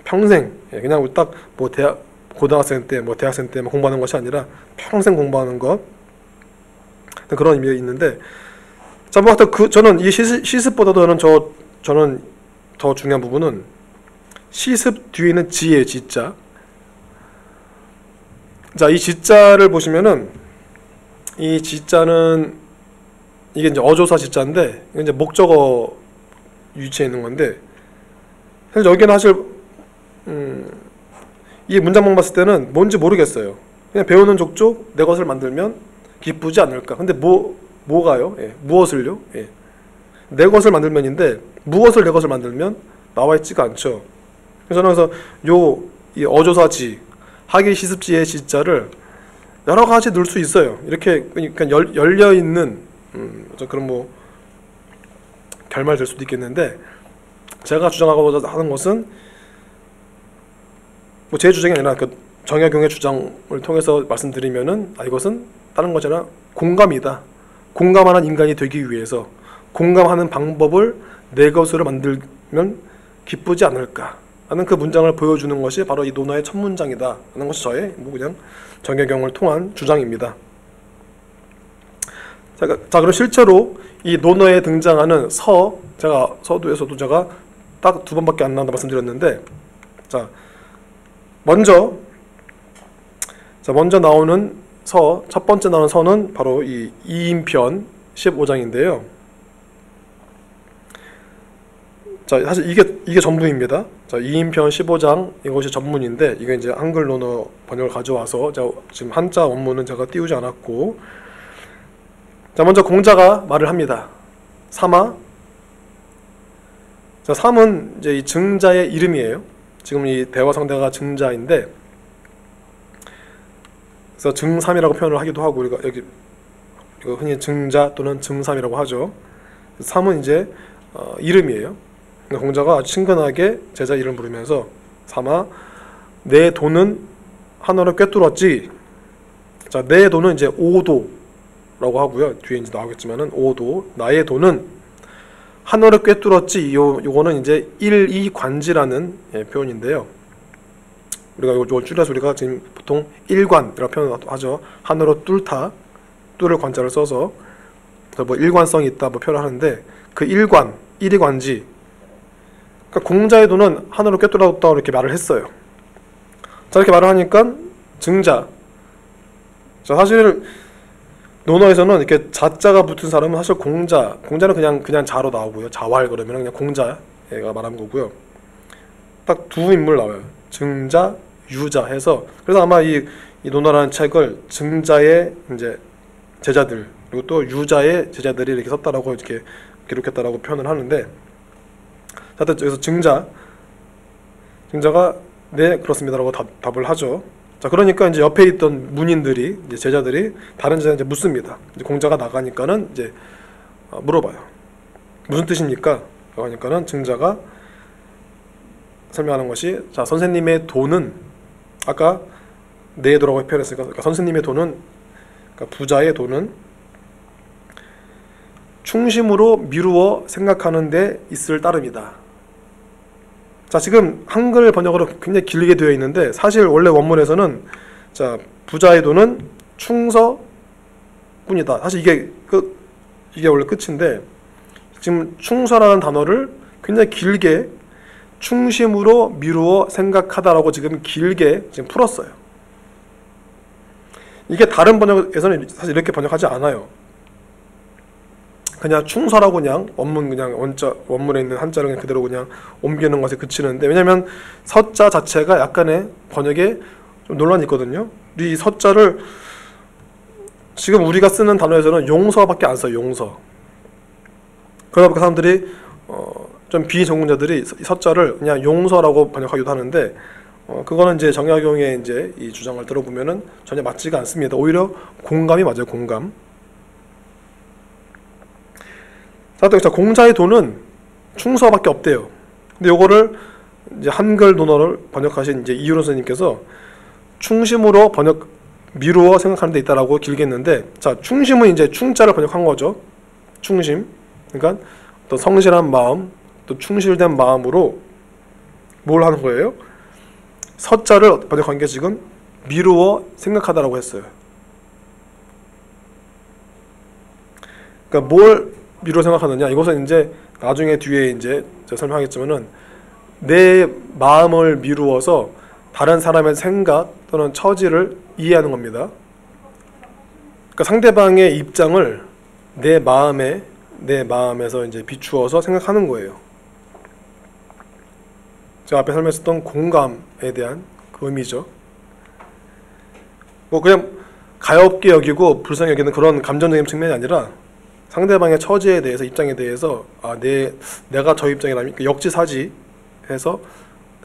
평생, 그냥 딱 뭐 고등학생 때, 뭐 대학생 때 공부하는 것이 아니라 평생 공부하는 것, 그런 의미가 있는데, 자, 뭐 저는 이 시습보다도 저는 더 중요한 부분은 시습 뒤에 있는 지의 지자. 자, 이 지자를 보시면은 이 지자는 이게 이제 어조사 지자인데 이제 목적어 위치에 있는 건데, 사실 여기는 사실 이 문장만 봤을 때는 뭔지 모르겠어요. 그냥 배우는 족족 내 것을 만들면 기쁘지 않을까. 근데 뭐가요? 무엇을요? 내 것을 만들면인데 무엇을 내 것을 만들면 나와 있지가 않죠. 그래서 이 어조사지, 학위 시습지의 지자를 여러 가지 넣을 수 있어요. 이렇게 그러니까 열려 있는 그런 뭐 결말이 될 수도 있겠는데, 제가 주장하고자 하는 것은 뭐 제 주장이 아니라 그 정약용의 주장을 통해서 말씀드리면은, 이것은 다른 거잖아, 공감이다. 공감하는 인간이 되기 위해서 공감하는 방법을 내 것으로 만들면 기쁘지 않을까 하는 그 문장을 보여주는 것이 바로 이 논어의 첫 문장이다 하는 것이 저의 뭐 그냥 정약용을 통한 주장입니다. 자, 그럼 실제로 이 논어에 등장하는 제가 서두에서도 제가 딱 2번밖에 안 나온다 말씀드렸는데, 자, 먼저 나오는 첫 번째 나오는 서는 바로 이 이인편 15장인데요. 자, 사실 이게 전부입니다. 자, 이인편 15장 이것이 전문인데 이게 이제 한글 논어 번역을 가져와서 지금 한자 원문은 제가 띄우지 않았고, 자, 먼저 공자가 말을 합니다. 삼아. 자, 삼은 이제 이 증자의 이름이에요. 지금 이 대화 상대가 증자인데, 그래서 증삼이라고 표현을 하기도 하고, 우리가 여기 이거 흔히 증자 또는 증삼이라고 하죠. 삼은 이제 이름이에요. 공자가 아주 친근하게 제자 이름 부르면서 삼아 내 돈은 하늘을 꿰뚫었지. 자, 내 돈은 이제 오도라고 하고요. 뒤에 이제 나오겠지만은 오도, 나의 돈은 하늘을 꿰뚫었지. 요거는 이제 일이관지라는 표현인데요. 우리가 이걸 줄여서 우리가 지금 보통 일관이라고 표현을 하죠. 하늘을 뚫다, 뚫을 관자를 써서 뭐 일관성이 있다 뭐 표현을 하는데, 그 일관, 일이관지. 그러니까 공자의 돈은 하늘을 꿰뚫었다고 이렇게 말을 했어요. 자, 이렇게 말을 하니까 증자. 자, 사실 논어에서는 이렇게 자자가 붙은 사람은 사실 공자는 그냥 자로 나오고요. 자활 그러면 그냥 공자가 말한 거고요. 딱 두 인물 나와요. 증자, 유자 해서. 그래서 아마 이 논어라는 책을 증자의 이제 제자들 그리고 또 유자의 제자들이 이렇게 썼다라고 이렇게 기록했다라고 표현을 하는데, 하여튼 여기서 증자가 네 그렇습니다라고 답을 하죠. 자, 그러니까 이제 옆에 있던 문인들이 이제 제자들이 다른 제자한테 묻습니다. 이제 공자가 나가니까는 이제 물어봐요. 무슨 뜻입니까? 그러니까는 증자가 설명하는 것이, 자, 선생님의 돈은 아까 내 도라고 표현했으니까, 그러니까 선생님의 돈은, 그러니까 부자의 돈은 충심으로 미루어 생각하는 데 있을 따름이다. 자, 지금 한글 번역으로 굉장히 길게 되어 있는데, 사실 원래 원문에서는 자, 부자의 돈은 충서뿐이다. 사실 이게 원래 끝인데, 지금 충서라는 단어를 굉장히 길게 충심으로 미루어 생각하다라고 지금 길게 지금 풀었어요. 이게 다른 번역에서는 사실 이렇게 번역하지 않아요. 그냥 충서라고 그냥 원문에 있는 한자를 그냥 그대로 그냥 옮기는 것에 그치는데, 왜냐면 서자 자체가 약간의 번역에 좀 논란이 있거든요. 이 서자를 지금 우리가 쓰는 단어에서는 용서밖에 안 써요. 용서. 그러다 보니까 사람들이 좀 비전공자들이 서자를 그냥 용서라고 번역하기도 하는데, 그거는 이제 정약용의 이제 이 주장을 들어보면은 전혀 맞지가 않습니다. 오히려 공감이 맞아요. 공감. 자, 공자의 돈은 충서밖에 없대요. 근데 요거를 이제 한글 논어를 번역하신 이제 이유론 선생님께서 충심으로 미루어 생각하는 데 있다라고 길게 했는데, 자, 충심은 이제 충자를 번역한 거죠. 충심. 그러니까 또 성실한 마음, 또 충실된 마음으로 뭘 하는 거예요? 서자를 번역한 게 지금 미루어 생각하다라고 했어요. 그러니까 뭘 미루어 생각하느냐? 이것은 이제 나중에 뒤에 이제 제가 설명하겠지만은 내 마음을 미루어서 다른 사람의 생각 또는 처지를 이해하는 겁니다. 그러니까 상대방의 입장을 내 마음에서 이제 비추어서 생각하는 거예요. 제가 앞에 설명했었던 공감에 대한 그 의미죠. 뭐 그냥 가엽게 여기고 불쌍히 여기는 그런 감정적인 측면이 아니라 상대방의 처지에 대해서, 입장에 대해서 내가 저 입장이라면 역지사지해서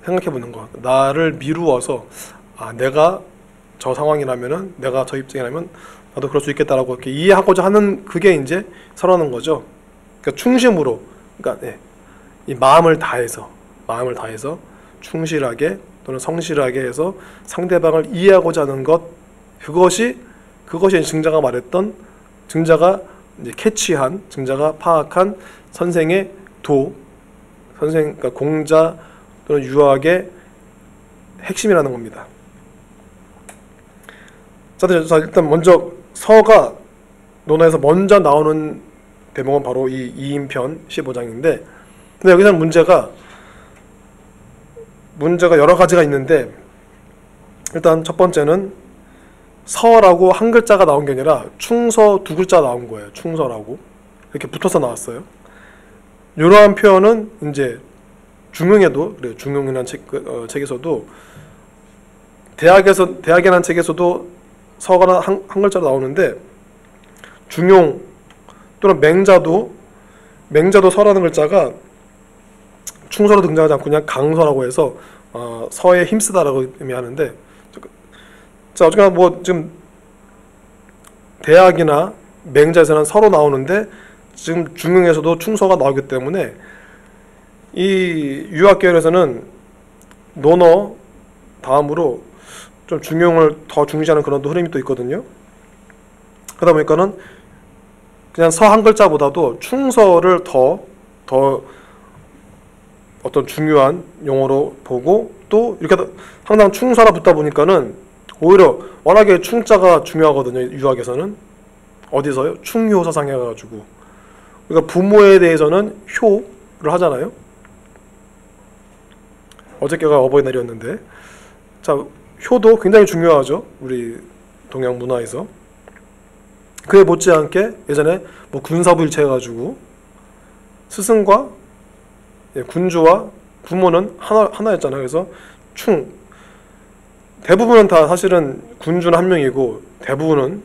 생각해보는 거. 나를 미루어서 내가 저 상황이라면은, 내가 저 입장이라면 나도 그럴 수 있겠다라고 이렇게 이해하고자 하는, 그게 이제 설하는 거죠. 그러니까 충심으로, 그러니까 이 마음을 다해서 충실하게 또는 성실하게 해서 상대방을 이해하고자 하는 것, 그것이 증자가 말했던, 증자가 이제 캐치한, 증자가 파악한 선생의 그러니까 공자 또는 유학의 핵심이라는 겁니다. 자, 일단 먼저 서가 논어에서 먼저 나오는 대목은 바로 이 이인편 15장인데, 근데 여기서는 문제가 여러 가지가 있는데, 일단 첫 번째는 서라고 한 글자가 나온 게 아니라 충서 두 글자 나온 거예요. 충서라고 이렇게 붙어서 나왔어요. 이러한 표현은 이제 중용에도 그래요. 중용이라는 책에서도 대학이라는 책에서도 서가 한 글자로 나오는데 중용 또는 맹자도 서라는 글자가 충서로 등장하지 않고 그냥 강서라고 해서 서에 힘쓰다라고 의미하는데, 자 어쨌거나 뭐 지금 대학이나 맹자에서는 서로 나오는데 지금 중용에서도 충서가 나오기 때문에 이 유학계열에서는 논어 다음으로 좀 중용을 더 중시하는 그런 또 흐름이 또 있거든요. 그러다 보니까는 그냥 서 한 글자보다도 충서를 더 어떤 중요한 용어로 보고, 또 이렇게 항상 충서라 붙다 보니까는 오히려 워낙에 충자가 중요하거든요. 유학에서는 어디서요? 충효사상 해가지고 그러니까 부모에 대해서는 효를 하잖아요. 어저께가 어버이날이었는데, 자 효도 굉장히 중요하죠. 우리 동양 문화에서. 그에 못지않게 예전에 뭐 군사부일체 해가지고 스승과 군주와 부모는 하나였잖아요. 그래서 대부분은 다 사실은 군주는 한 명이고 대부분은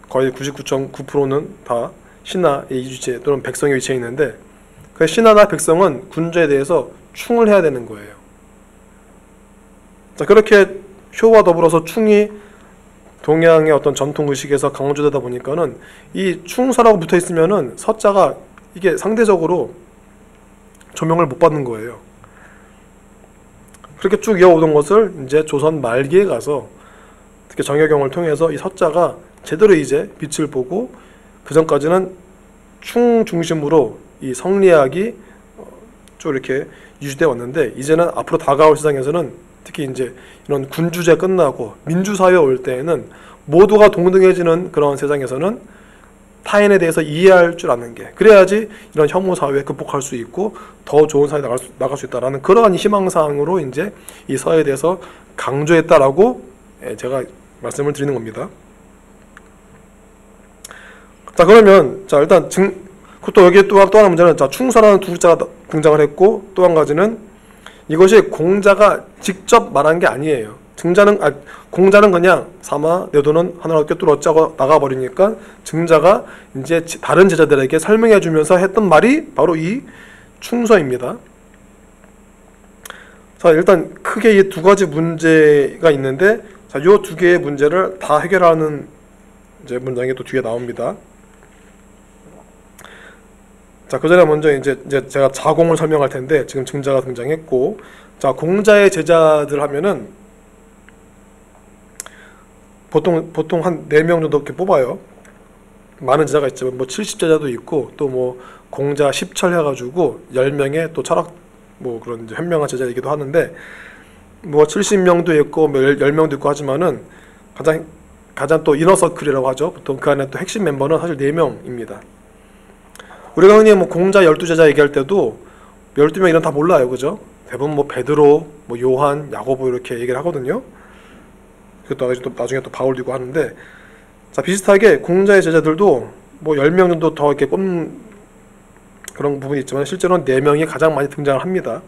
거의 99.9%는 다 신하의 위치에 또는 백성의 위치에 있는데, 그 신하나 백성은 군주에 대해서 충을 해야 되는 거예요. 자 그렇게 효와 더불어서 충이 동양의 어떤 전통 의식에서 강조되다 보니까는 이 충서라고 붙어 있으면은 서자가 이게 상대적으로 조명을 못 받는 거예요. 그렇게 쭉 이어오던 것을 이제 조선 말기에 가서 특히 정약용을 통해서 이 서자가 제대로 이제 빛을 보고, 그 전까지는 충 중심으로 이 성리학이 쭉 이렇게 유지되어 왔는데, 이제는 앞으로 다가올 세상에서는 특히 이제 이런 군주제 끝나고 민주사회 올 때에는 모두가 동등해지는 그런 세상에서는 타인에 대해서 이해할 줄 아는 게, 그래야지 이런 혐오사회 극복할 수 있고 더 좋은 사회 나갈 수 있다라는 그러한 희망사항으로 이제 이 서에 대해서 강조했다라고 제가 말씀을 드리는 겁니다. 자 그러면 자 일단 또 여기에 또 하나 문제는, 자 충서라는 두 글자가 등장을 했고, 또 한 가지는 이것이 공자가 직접 말한 게 아니에요. 공자는 그냥 사마 내 돈은 하나로 꿰뚫었자고 나가버리니까 증자가 이제 다른 제자들에게 설명해 주면서 했던 말이 바로 이 충서입니다. 자 일단 크게 이 두 가지 문제가 있는데, 자 요 두 개의 문제를 다 해결하는 이제 문장이 또 뒤에 나옵니다. 자, 그 전에 먼저 이제 제가 자공을 설명할 텐데, 지금 증자가 등장했고, 자, 공자의 제자들 하면은 보통 한 4명 정도 이렇게 뽑아요. 많은 제자가 있지만 뭐 70제자도 있고, 또 뭐 공자 10철 해가지고 10명의 또 철학 뭐 그런 이제 현명한 제자이기도 하는데, 뭐 70명도 있고 뭐 10명도 있고 하지만은 가장 또 이너서클이라고 하죠. 보통 그 안에 또 핵심 멤버는 사실 4명입니다. 우리가 흔히 뭐 공자 12제자 얘기할 때도 12명 이런 다 몰라요. 그죠? 대부분 뭐 베드로, 뭐 요한, 야고보 이렇게 얘기를 하거든요. 그것도 나중에 또 바울도 있고 하는데, 자 비슷하게 공자의 제자들도 뭐 10명 정도 더 이렇게 꼽는 그런 부분이 있지만 실제로는 4명이 가장 많이 등장을 합니다.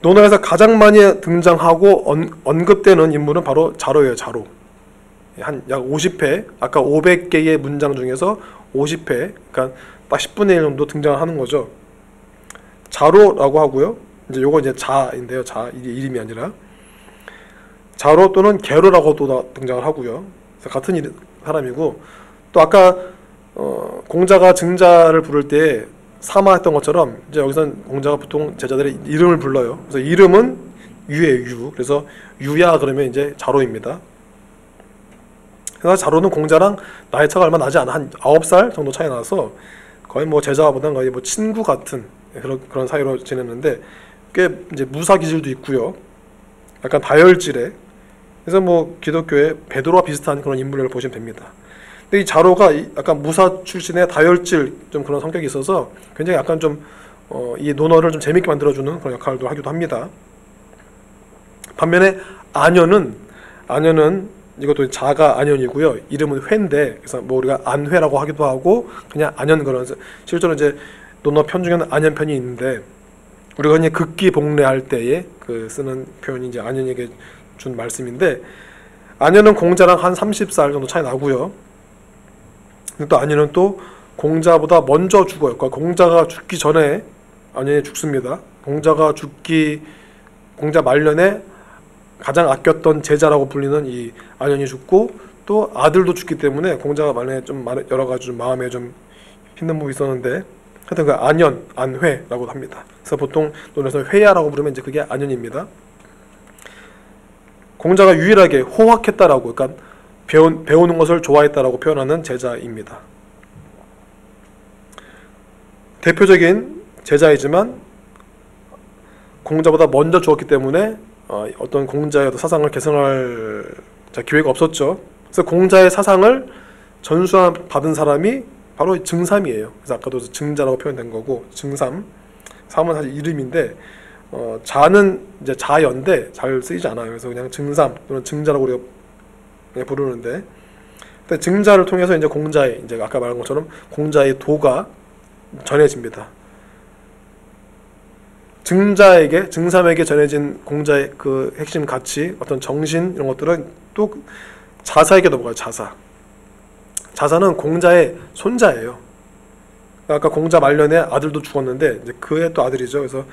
논어에서 가장 많이 등장하고 언급되는 인물은 바로 자로예요. 자로. 한 약 50회, 아까 500개의 문장 중에서 50회, 그러니까 딱 10분의 1 정도 등장하는 거죠. 자로라고 하고요. 이제 요거 이제 자인데요. 자, 이게 이름이 아니라. 자로 또는 게로라고도 등장을 하고요. 같은 사람이고, 또 아까 공자가 증자를 부를 때 사마했던 것처럼 이제 여기선 공자가 보통 제자들의 이름을 불러요. 그래서 이름은 유예요. 유. 그래서 유야 그러면 이제 자로입니다. 그래서 자로는 공자랑 나이 차가 얼마 나지 않아. 한 9살 정도 차이 나서 거의 뭐 제자보다는 거의 뭐 친구 같은 그런 사이로 지냈는데, 꽤 이제 무사 기질도 있고요. 약간 다혈질에. 그래서 뭐 기독교의 베드로와 비슷한 그런 인물을 보시면 됩니다. 근데 이 자로가 약간 무사 출신의 다혈질 좀 그런 성격이 있어서 굉장히 약간 좀 이 논어를 좀 재밌게 만들어주는 그런 역할도 하기도 합니다. 반면에 아녀는 안현은 이것도 자가 안현이고요. 이름은 회인데, 그래서 뭐 우리가 안회라고 하기도 하고 그냥 안현 그런, 실제로 이제 논어 편 중에는 안현편이 있는데, 우리가 그냥 극기복례할 때에 그 쓰는 표현이 이제 안현에게 준 말씀인데, 안현은 공자랑 한 30살 정도 차이 나고요. 근데 또 안현은 또 공자보다 먼저 죽어요. 그러니까 공자가 죽기 전에 안현이 죽습니다. 공자 말년에 가장 아꼈던 제자라고 불리는 이 안현이 죽고, 또 아들도 죽기 때문에 공자가 말년에 좀 여러 가지 좀 마음에 좀 힘든 부분이 있었는데, 하여튼 그 안현, 안회라고도 합니다. 그래서 보통 논에서 회야라고 부르면 이제 그게 안현입니다. 공자가 유일하게 호학했다라고, 그러니까 배우는 것을 좋아했다라고 표현하는 제자입니다. 대표적인 제자이지만 공자보다 먼저 죽었기 때문에 어떤 공자의 사상을 계승할 기회가 없었죠. 그래서 공자의 사상을 전수받은 사람이 바로 증삼이에요. 그래서 아까도 증자라고 표현된 거고, 증삼. 삼은 사실 이름인데, 자는 이제 자연데 잘 쓰이지 않아요. 그래서 그냥 증삼 또는 증자라고 우리가 그냥 부르는데, 근데 증자를 통해서 이제 공자의, 이제 아까 말한 것처럼 공자의 도가 전해집니다. 증삼에게 전해진 공자의 그 핵심 가치, 어떤 정신, 이런 것들은 또 자사에게 넘어가요. 자사는 공자의 손자예요. 아까 공자 말년에 아들도 죽었는데 이제 그의 또 아들이죠. 그래서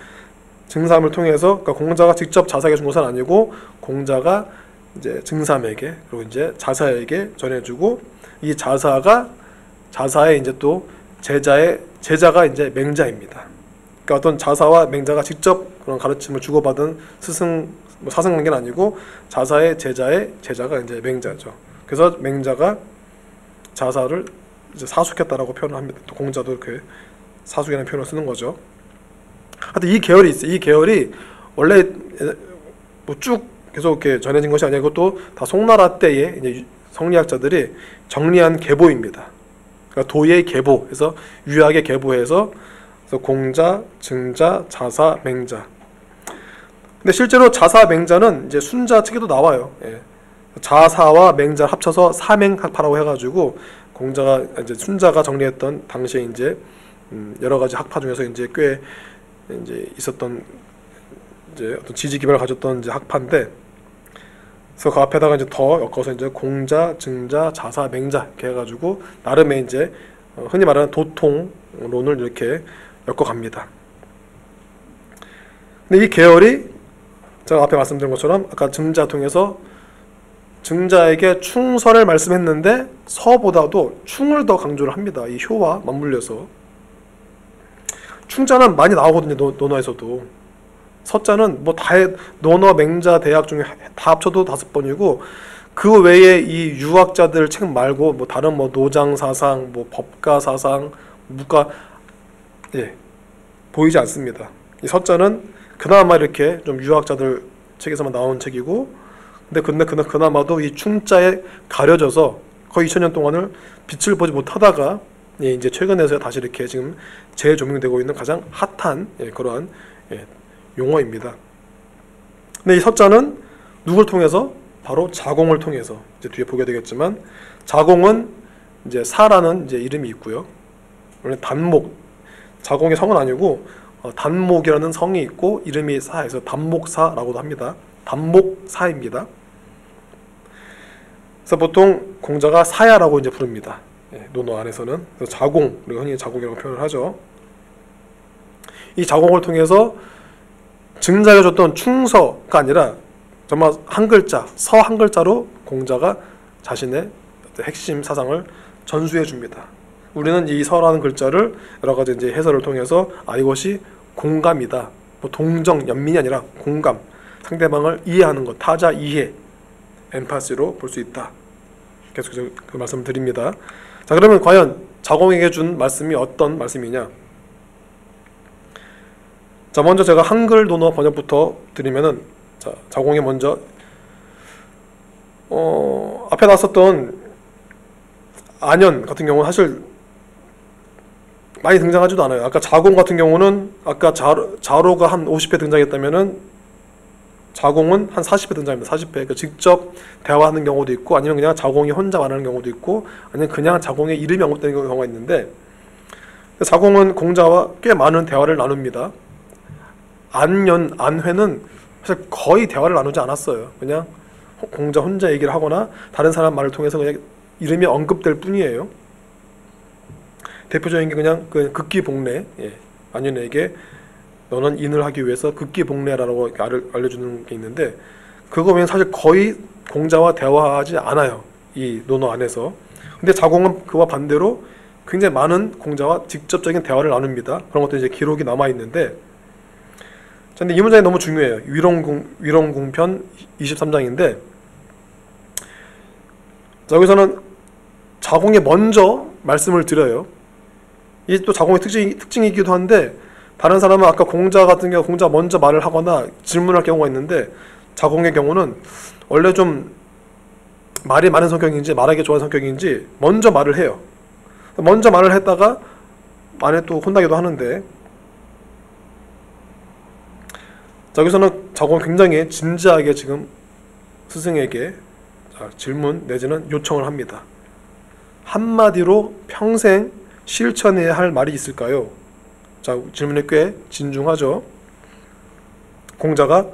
증삼을 통해서, 그러니까 공자가 직접 자사에게 준 것은 아니고 공자가 이제 증삼에게, 그리고 이제 자사에게 전해주고, 이 자사의 이제 또 제자가 이제 맹자입니다. 그러니까 어떤 자사와 맹자가 직접 그런 가르침을 주고받은 사승관계는 아니고, 자사의 제자가 이제 맹자죠. 그래서 맹자가 자사를 이제 사숙했다라고 표현을 합니다. 또 공자도 이렇게 사숙이라는 표현을 쓰는 거죠. 하여튼 이 계열이 있어요. 이 계열이 원래 뭐 쭉 계속 이렇게 전해진 것이 아니고, 또 다 송나라 때에 이제 성리학자들이 정리한 계보입니다. 그러니까 도의 계보, 그래서 유학의 계보해서 공자, 증자, 자사, 맹자. 근데 실제로 자사, 맹자는 이제 순자 책에도 나와요. 예. 자사와 맹자를 합쳐서 사맹학파라고 해가지고, 공자가 이제 순자가 정리했던 당시에 이제 여러 가지 학파 중에서 이제 꽤 이제 있었던 이제 어떤 지지 기반을 가졌던 이제 학파인데, 그래서 그 앞에다가 이제 더 엮어서 이제 공자, 증자, 자사, 맹자 이렇게 해가지고 나름의 이제 흔히 말하는 도통론을 이렇게 엮어갑니다. 근데 이 계열이 제가 앞에 말씀드린 것처럼 아까 증자 통해서 증자에게 충선을 말씀했는데, 서보다도 충을 더 강조를 합니다. 이 효와 맞물려서. 충자는 많이 나오거든요. 논어에서도. 서자는 뭐 다 논어, 맹자, 대학 중에 다 합쳐도 5번이고, 그 외에 이 유학자들 책 말고 뭐 다른 뭐 노장사상, 뭐 법가사상, 무가 보이지 않습니다. 이 서자는 그나마 이렇게 좀 유학자들 책에서만 나온 책이고, 근데 그나마도 이 충자에 가려져서 거의 2000년 동안을 빛을 보지 못하다가 이제 최근에서야 다시 이렇게 지금 재조명되고 있는 가장 핫한 그러한 용어입니다. 근데 이 서자는 누굴 통해서? 바로 자공을 통해서, 이제 뒤에 보게 되겠지만, 자공은 이제 사라는 이제 이름이 있고요. 원래 단목, 자공의 성은 아니고 단목이라는 성이 있고 이름이 사에서 단목사라고도 합니다. 단목사입니다. 그래서 보통 공자가 사야라고 이제 부릅니다. 논어 안에서는. 그래서 자공, 우리가 흔히 자공이라고 표현을 하죠. 이 자공을 통해서 증자가 줬던 충서가 아니라 정말 한 글자, 서 한 글자로 공자가 자신의 핵심 사상을 전수해 줍니다. 우리는 이 서라는 글자를 여러 가지 이제 해설을 통해서 이것이 공감이다. 뭐 동정, 연민이 아니라 공감, 상대방을 이해하는 것, 타자 이해, 엠파시로 볼 수 있다. 계속 그 말씀을 드립니다. 자, 그러면 과연 자공에게 준 말씀이 어떤 말씀이냐? 자, 먼저 제가 한글 논어 번역부터 드리면은, 자, 자공이 먼저 앞에 나왔었던 안현 같은 경우는 사실 많이 등장하지도 않아요. 아까 자공 같은 경우는 아까 자로가 한 50회 등장했다면은 자공은 한 40배 등장합니다. 40배. 그러니까 직접 대화하는 경우도 있고, 아니면 그냥 자공이 혼자 말하는 경우도 있고, 아니면 그냥 자공의 이름이 언급되는 경우가 있는데, 자공은 공자와 꽤 많은 대화를 나눕니다. 안회는 사실 거의 대화를 나누지 않았어요. 그냥 공자 혼자 얘기를 하거나 다른 사람 말을 통해서 그냥 이름이 언급될 뿐이에요. 대표적인 게 그냥 그 극기복례, 안윤에게 너는 인을 하기 위해서 극기복례라고 알려주는 게 있는데, 그거 외에는 사실 거의 공자와 대화하지 않아요, 이 논어 안에서. 근데 자공은 그와 반대로 굉장히 많은 공자와 직접적인 대화를 나눕니다. 그런 것도 이제 기록이 남아 있는데, 근데 이 문장이 너무 중요해요. 위롱궁편 23장인데, 여기서는 자공이 먼저 말씀을 드려요. 이게 또 자공의 특징이기도 한데, 다른 사람은 아까 공자 같은 경우 공자 먼저 말을 하거나 질문할 경우가 있는데, 자공의 경우는 원래 좀 말이 많은 성격인지 말하기 좋아하는 성격인지 먼저 말을 해요. 먼저 말을 했다가 안에 또 혼나기도 하는데, 자, 여기서는 자공은 굉장히 진지하게 지금 스승에게 질문 내지는 요청을 합니다. 한마디로 평생 실천해야 할 말이 있을까요? 자, 질문이 꽤 진중하죠. 공자가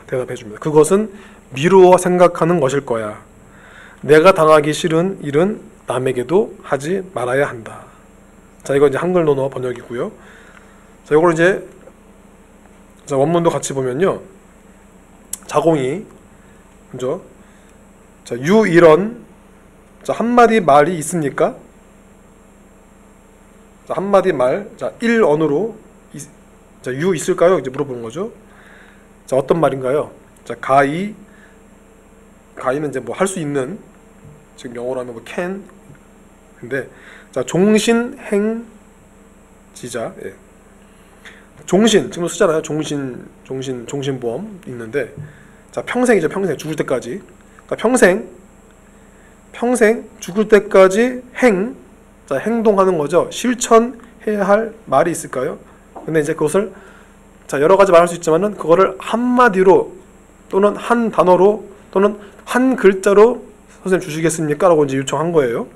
대답해 줍니다. 그것은 미루어 생각하는 것일 거야. 내가 당하기 싫은 일은 남에게도 하지 말아야 한다. 자, 이거 이제 한글 논어 번역이고요. 자, 이걸 이제 원문도 같이 보면요. 자공이 먼저 유이런, 한마디 말이 있습니까? 한마디 말, 일언으로 유 있을까요? 이제 물어보는 거죠. 자, 어떤 말인가요? 가이는 이제 뭐 할 수 있는, 지금 영어로 하면 뭐 can, 근데 종신행지자, 종신 지금 쓰잖아요. 종신보험 있는데, 평생이죠. 평생 죽을 때까지. 평생 죽을 때까지 행동하는 거죠. 실천해야 할 말이 있을까요? 근데 이제 그것을 여러 가지 말할 수 있지만은 그거를 한마디로 또는 한 단어로 또는 한 글자로 선생님 주시겠습니까? 라고 이제 요청한 거예요.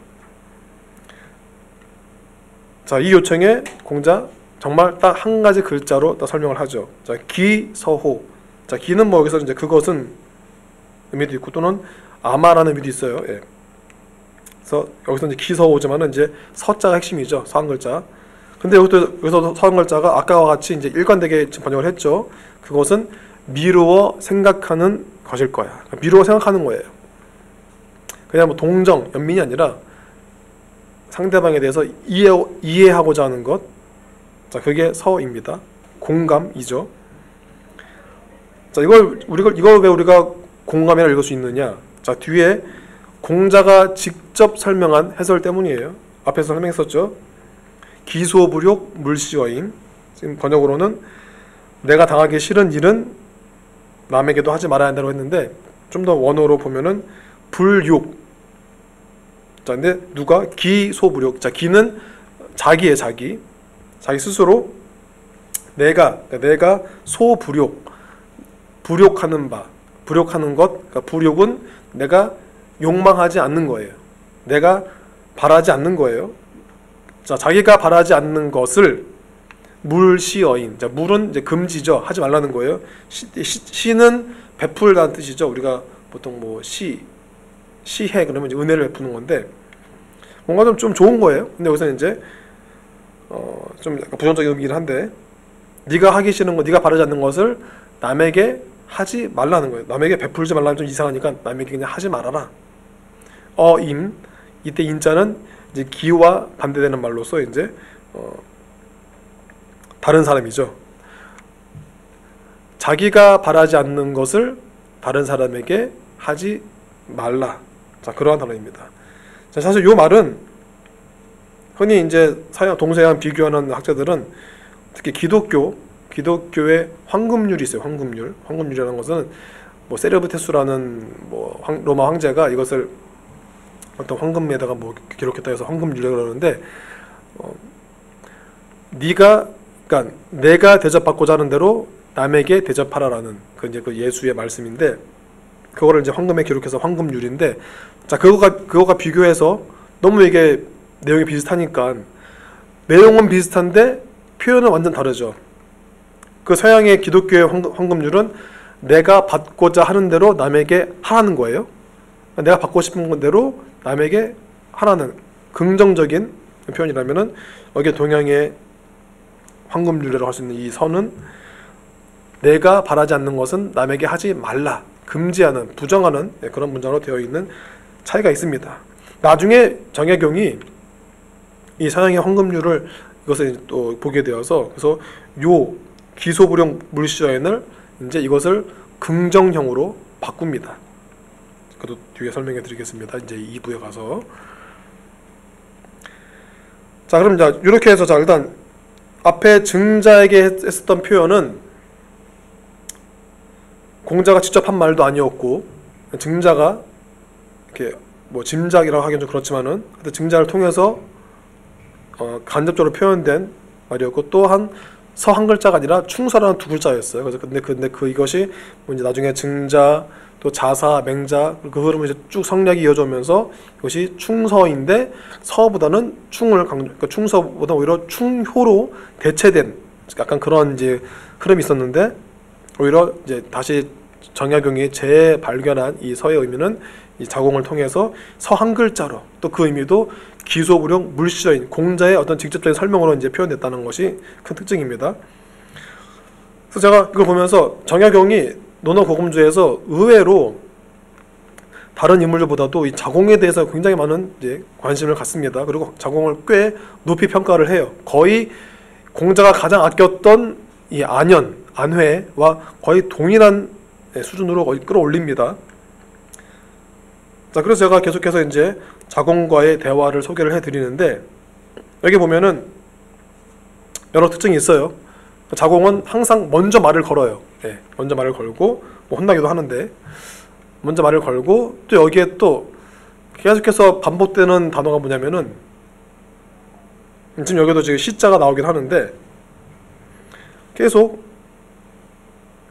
자, 이 요청에 공자 정말 딱 한 가지 글자로 딱 설명을 하죠. 기서호. 기는 뭐 여기서 이제 그것은 의미도 있고 또는 아마라는 의미도 있어요. 예. 그래서 여기서 이제 기서호지만은 이제 서자가 핵심이죠. 서 한 글자. 근데 여기서 서 한 글자가 아까와 같이 이제 일관되게 번역을 했죠. 그것은 미루어 생각하는 것일 거야. 미루어 생각하는 거예요. 그냥 뭐 동정, 연민이 아니라 상대방에 대해서 이해하고자 하는 것. 자, 그게 서입니다. 공감이죠. 자, 이걸 왜 우리가 공감이라 읽을 수 있느냐? 자, 뒤에 공자가 직접 설명한 해설 때문이에요. 앞에서 설명했었죠. 기소불욕 물시어임. 지금 번역으로는 내가 당하기 싫은 일은 남에게도 하지 말아야 한다고 했는데, 좀 더 원어로 보면은 불욕. 자, 근데 누가 기소불욕. 자, 기는 자기의 자기 스스로 내가 소불욕, 불욕하는 것. 그러니까 불욕은 내가 욕망하지 않는 거예요. 내가 바라지 않는 거예요. 자, 자기가 바라지 않는 것을 물시어인. 자, 물은 이제 금지죠. 하지 말라는 거예요. 시는 베풀다는 뜻이죠. 우리가 보통 뭐 시해 그러면 이제 은혜를 베푸는 건데, 뭔가 좀 좋은 거예요. 근데 여기서 이제 좀 약간 부정적인 의미긴 한데, 네가 하기 싫은 거, 네가 바라지 않는 것을 남에게 하지 말라는 거예요. 남에게 베풀지 말라는 좀 이상하니까 남에게 그냥 하지 말아라. 이때 인자는 이제 기와 반대되는 말로서 이제 다른 사람이죠. 자기가 바라지 않는 것을 다른 사람에게 하지 말라. 자, 그러한 단어입니다. 자, 사실 이 말은 흔히 이제 동서양 비교하는 학자들은 특히 기독교의 황금률이 있어요. 황금률이라는 것은 뭐 세르브테수라는 뭐 로마 황제가 이것을 어떤 황금에다가 뭐 기록했다 해서 황금률이라고 그러는데, 그러니까 내가 대접받고자 하는 대로 남에게 대접하라라는 그 예수의 말씀인데, 그거를 이제 황금에 기록해서 황금률인데, 자, 그거가 비교해서 너무 이게 내용이 비슷하니까, 내용은 비슷한데 표현은 완전 다르죠. 그 서양의 기독교의 황금률은 내가 받고자 하는 대로 남에게 하라는 거예요. 내가 받고 싶은 대로 남에게 하라는 긍정적인 표현이라면은, 여기 동양의 황금률이라고 할 수 있는 이 선은 내가 바라지 않는 것은 남에게 하지 말라, 금지하는, 부정하는 그런 문장으로 되어 있는 차이가 있습니다. 나중에 정약용이 이 서양의 황금률을 이것을 또 보게 되어서, 그래서 요 기소불용 물시여인을 이제 이것을 긍정형으로 바꿉니다. 그것도 뒤에 설명해 드리겠습니다. 이제 2부에 가서. 자, 그럼 자, 이렇게 해서, 자, 일단 앞에 증자에게 했었던 표현은 공자가 직접 한 말도 아니었고, 증자가 이렇게 뭐 짐작이라고 하기는 좀 그렇지만은 증자를 통해서 간접적으로 표현된 말이었고, 또한 서 한 글자가 아니라 충서라는 두 글자였어요. 그래서 근데 이것이 뭐 이제 나중에 증자, 또 자사, 맹자, 그 흐름을 이제 쭉 성략이 이어져 오면서 이것이 충서인데, 서보다는 그러니까 충서보다 오히려 충효로 대체된 약간 그런 이제 흐름이 있었는데, 오히려 이제 다시 정약용이 재발견한 이 서의 의미는 이 자공을 통해서 서 한 글자로, 또 그 의미도 기소불용 물시여인, 공자의 어떤 직접적인 설명으로 이제 표현됐다는 것이 큰 특징입니다. 그래서 제가 이걸 보면서 정약용이 논어고금주에서 의외로 다른 인물들보다도 이 자공에 대해서 굉장히 많은 이제 관심을 갖습니다. 그리고 자공을 꽤 높이 평가를 해요. 거의 공자가 가장 아꼈던 이 안현, 안회와 거의 동일한 수준으로 거의 끌어올립니다. 자, 그래서 제가 계속해서 이제 자공과의 대화를 소개를 해드리는데, 여기 보면은 여러 특징이 있어요. 자공은 항상 먼저 말을 걸어요. 예, 먼저 말을 걸고, 뭐 혼나기도 하는데, 먼저 말을 걸고, 또 여기에 또 계속해서 반복되는 단어가 뭐냐면은, 지금 여기도 지금 시자가 나오긴 하는데, 계속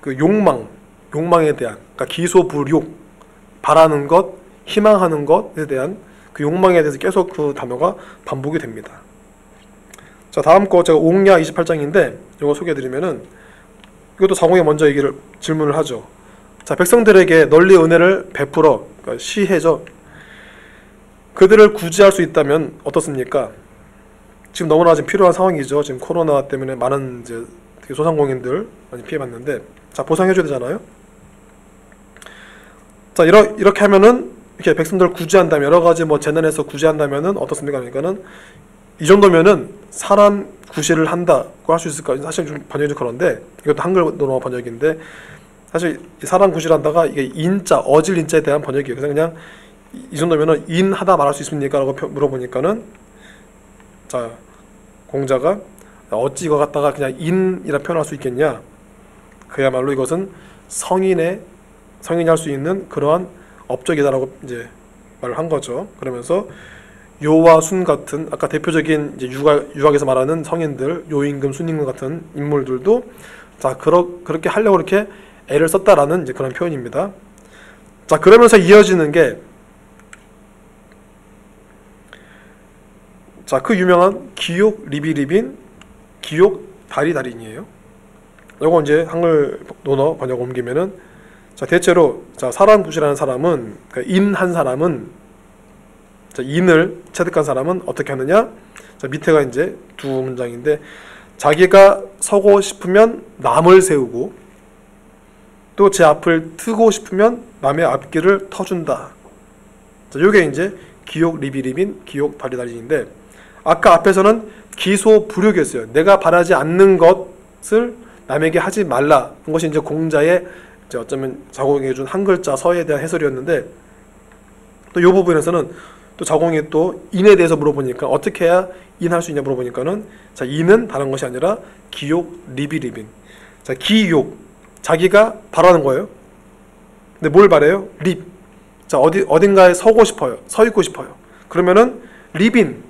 그 욕망에 대한, 그러니까 기소불욕, 바라는 것, 희망하는 것에 대한 그 욕망에 대해서 계속 그 단어가 반복이 됩니다. 자, 다음 거 제가 옥야 28장인데 이거 소개해드리면은, 이것도 자공이 먼저 질문을 하죠. 자, 백성들에게 널리 은혜를 베풀어, 그러니까 시해죠. 그들을 구제할 수 있다면 어떻습니까? 지금 너무나 지금 필요한 상황이죠. 지금 코로나 때문에 많은 이제 소상공인들 많이 피해봤는데, 자, 보상해줘야 되잖아요. 자, 이렇게 하면은, 이렇게 백성들을 구제한다면, 여러 가지 뭐 재난에서 구제한다면은 어떻습니까? 그러니까는 이 정도면은 사람 구실을 한다고 할 수 있을까? 사실 좀 번역이 좀 그런데, 이것도 한글 논어 번역인데, 사실 사람 구실한다가 이게 인자, 어질 인자에 대한 번역이에요. 그래서 그냥 이 정도면은 인하다 말할 수 있습니까? 라고 물어보니까는, 자, 공자가 어찌 이거 갖다가 그냥 인이라 표현할 수 있겠냐? 그야말로 이것은 성인이 할 수 있는 그러한 업적이다라고 이제 말을 한 거죠. 그러면서 요와 순 같은, 아까 대표적인 이제 유학에서 말하는 성인들, 요임금, 순임금 같은 인물들도, 자, 그렇게 하려고 이렇게 애를 썼다라는 이제 그런 표현입니다. 자, 그러면서 이어지는 게, 자, 그 유명한 기욕 리비리빈, 기욕 다리다린이에요. 요거 이제 한글 논어 번역 옮기면은, 자, 대체로, 자, 사람 구실하는 사람은, 그러니까 인한 사람은, 자, 인을 체득한 사람은 어떻게 하느냐? 자, 밑에가 이제 두 문장인데, 자기가 서고 싶으면 남을 세우고, 또 제 앞을 트고 싶으면 남의 앞길을 터준다. 자, 요게 이제 기욕 리비리빈, 기욕 다리다린인데, 아까 앞에서는 기소불욕이었어요. 내가 바라지 않는 것을 남에게 하지 말라. 그것이 이제 공자의 이제 어쩌면 자공이 해준 한 글자 서에 대한 해설이었는데, 또 이 부분에서는 또 자공이 또 인에 대해서 물어보니까, 어떻게 해야 인할 수 있냐 물어보니까는, 자, 인은 다른 것이 아니라 기욕 리비리빈. 자, 기욕, 자기가 바라는 거예요. 근데 뭘 바래요? 립. 자, 어딘가에 서고 싶어요. 서 있고 싶어요. 그러면은 리빈,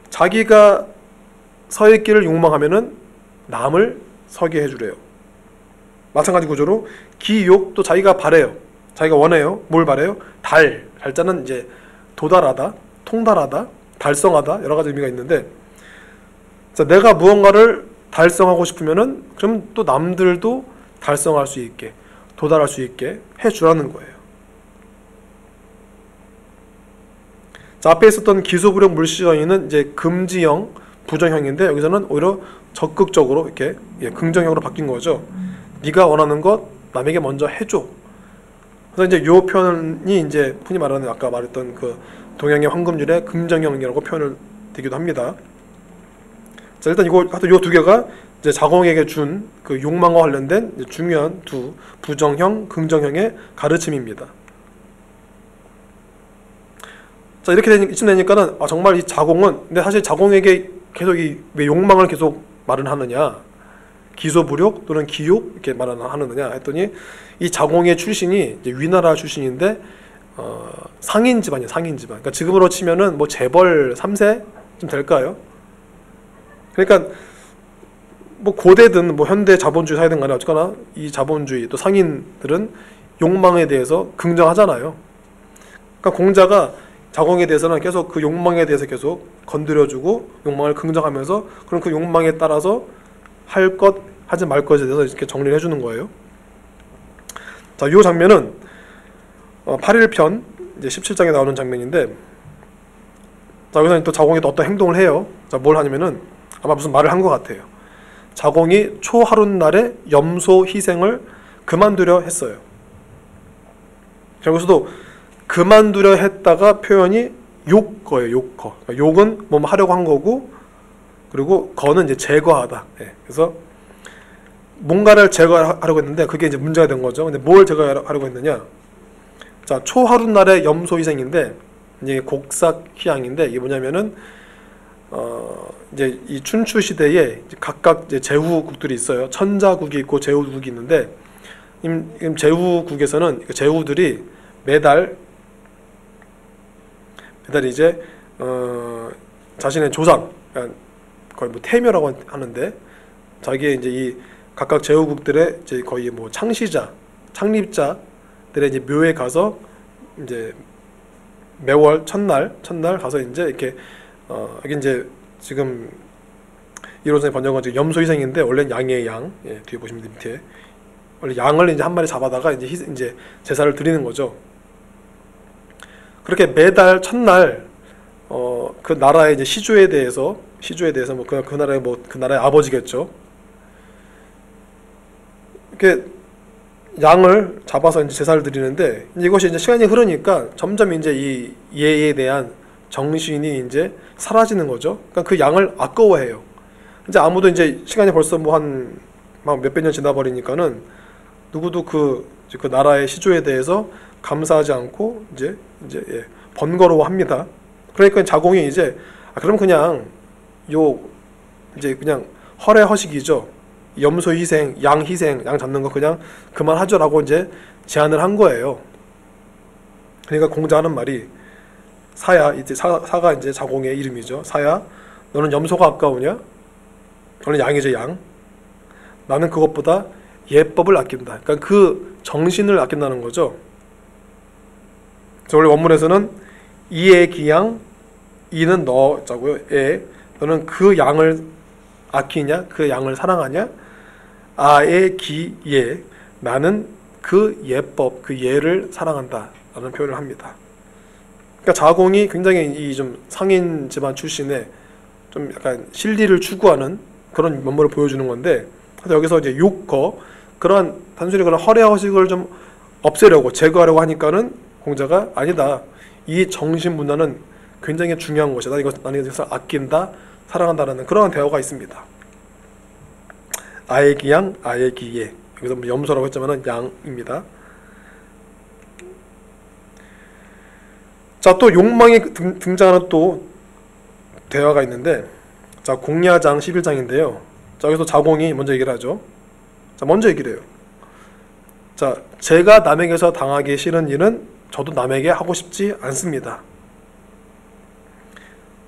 자기가 서 있기를 욕망하면은 남을 서게 해주래요. 마찬가지 구조로 기욕 또 자기가 바래요. 자기가 원해요. 뭘 바래요? 달자는 이제 도달하다, 통달하다, 달성하다 여러 가지 의미가 있는데, 자, 내가 무언가를 달성하고 싶으면은 그럼 또 남들도 달성할 수 있게, 도달할 수 있게 해주라는 거예요. 자, 앞에 있었던 기소부력 물시정의는 이제 금지형, 부정형인데 여기서는 오히려 적극적으로 이렇게 긍정형으로 바뀐 거죠. 네가 원하는 것 남에게 먼저 해줘. 그래서 이제 요 표현이 이제 흔히 말하는 아까 말했던 그 동양의 황금률의 긍정형이라고 표현을 되기도 합니다. 자, 일단 이거 하여튼 요 두 개가 이제 자공에게 준 그 욕망과 관련된 중요한 두 부정형, 긍정형의 가르침입니다. 자, 이렇게 이쯤 되니까는 정말 이 자공은, 근데 사실 자공에게 계속 왜 욕망을 계속 말을 하느냐, 기소부력 또는 기욕 이렇게 말을 하느냐 했더니, 이 자공의 출신이 이제 위나라 출신인데 상인 집안이에요. 상인 집안. 그러니까 지금으로 치면은 뭐 재벌 3세쯤 될까요? 그러니까 뭐 고대든 뭐 현대 자본주의 사회든 간에 어쨌거나 이 자본주의 또 상인들은 욕망에 대해서 긍정하잖아요. 그러니까 공자가 자공에 대해서는 계속 그 욕망에 대해서 계속 건드려주고 욕망을 긍정하면서 그럼 그 욕망에 따라서 할 것, 하지 말 것에 대해서 이렇게 정리를 해주는 거예요. 자, 이 장면은 8일편 이제 17장에 나오는 장면인데, 자, 여기서 또 자공이 또 어떤 행동을 해요. 자, 뭘 하냐면은 아마 무슨 말을 한 것 같아요. 자공이 초하룻날에 염소 희생을 그만두려 했어요. 여기서도 그만두려 했다가 표현이 욕거예요. 욕거. 그러니까 욕은 뭐 하려고 한 거고, 그리고 거는 이제 제거하다. 그래서 뭔가를 제거하려고 했는데 그게 이제 문제가 된 거죠. 근데 뭘 제거하려고 했느냐? 자, 초하룻날의 염소 희생인데 이제 곡삭희양인데 이게 뭐냐면은 이제 이 춘추 시대에 각각 이제 제후국들이 있어요. 천자국이 있고 제후국이 있는데, 제후국에서는 제후들이 매달 이제 자신의 조상, 그러니까 거의 뭐 태묘라고 하는데, 자기의 이제 이 각각 제후국들의 이제 거의 뭐 창립자들의 이제 묘에 가서 이제 매월 첫날 가서 이제 이렇게 이게 이제 지금 이론상의 번역은 지금 염소 희생인데 원래는 양이에요. 양. 뒤에 보시면 밑에 원래 양을 이제 한 마리 잡아다가 이제 제사를 드리는 거죠. 그렇게 매달 첫날 그 나라의 이제 시주에 대해서 뭐 그 나라의 아버지겠죠. 이렇게 양을 잡아서 이제 제사를 드리는데, 이것이 이제 시간이 흐르니까 점점 이제 이 예에 대한 정신이 이제 사라지는 거죠. 그러니까 그 양을 아까워해요. 이제 아무도 이제 시간이 벌써 뭐 한 몇백 년 지나버리니까는 누구도 그 나라의 시조에 대해서 감사하지 않고 이제 번거로워합니다. 그러니까 자공이 이제 그럼 그냥 이제 그냥 허례허식이죠. 염소 희생, 양 잡는 거 그냥 그만하죠라고 이제 제안을 한 거예요. 그러니까 공자하는 말이, 사야, 이제 사가 이제 자공의 이름이죠. 사야, 너는 염소가 아까우냐? 너는 양이죠, 양. 나는 그것보다 예법을 아낀다. 그러니까 그 정신을 아낀다는 거죠. 원래 원문에서는 이의 기양, 이는 너자고요. 너는 그 양을 아끼냐? 그 양을 사랑하냐? 아의 기예, 나는 그 예법, 그 예를 사랑한다 라는 표현을 합니다. 그러니까 자공이 굉장히 이 좀 상인 집안 출신의 좀 약간 실리를 추구하는 그런 면모를 보여주는 건데, 여기서 이제 욕거, 그런 단순히 그런 허례허식을 좀 없애려고 제거하려고 하니까는 공자가 아니다, 이 정신 문화는 굉장히 중요한 것이다, 나는 이것을 아낀다, 사랑한다라는 그런 대화가 있습니다. 아의 기양, 아의 기예. 여기서 뭐 염소라고 했지만은 양입니다. 자, 또 욕망이 등장하는 또 대화가 있는데, 자, 공야장 11장인데요. 자, 여기서 자공이 먼저 얘기를 하죠. 자, 먼저 얘기를 해요. 자, 제가 남에게서 당하기 싫은 일은 저도 남에게 하고 싶지 않습니다.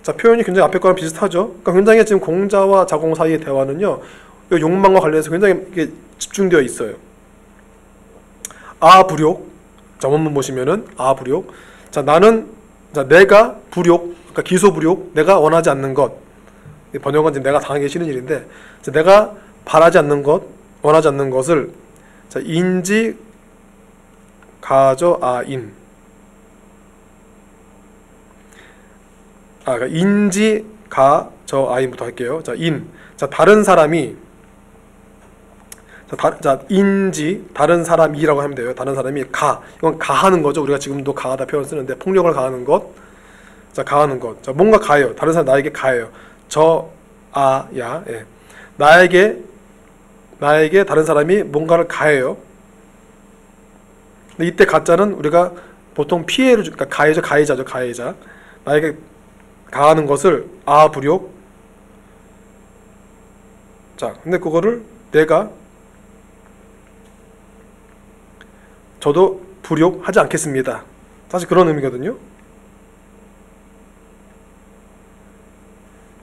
자, 표현이 굉장히 앞에 거랑 비슷하죠. 그러니까 굉장히 지금 공자와 자공 사이의 대화는요, 욕망과 관련해서 굉장히 이게 집중되어 있어요. 아불욕. 자, 원문 보시면은 아불욕. 자, 나는, 자, 내가 불욕, 그러니까 기소불욕, 내가 원하지 않는 것. 번역은 이제 내가 당하기 싫은 일인데, 자, 내가 바라지 않는 것, 원하지 않는 것을, 자, 인지 가저 아인. 그러니까 인지 가저 아인부터 할게요. 자, 자, 다른 사람이, 자, 인지, 다른 사람이라고 하면 돼요. 다른 사람이 이건 가하는 거죠. 우리가 지금도 가하다 표현 쓰는데, 폭력을 가하는 것. 자, 가하는 것. 자, 뭔가 가해요. 다른 사람 나에게 가해요. 야. 예. 나에게 다른 사람이 뭔가를 가해요. 근데 이때 가짜는 우리가 보통 피해를 그러니까 가해자죠. 가해자. 나에게 가하는 것을 불욕. 자, 근데 그거를 내가 저도 불욕하지 않겠습니다. 사실 그런 의미거든요.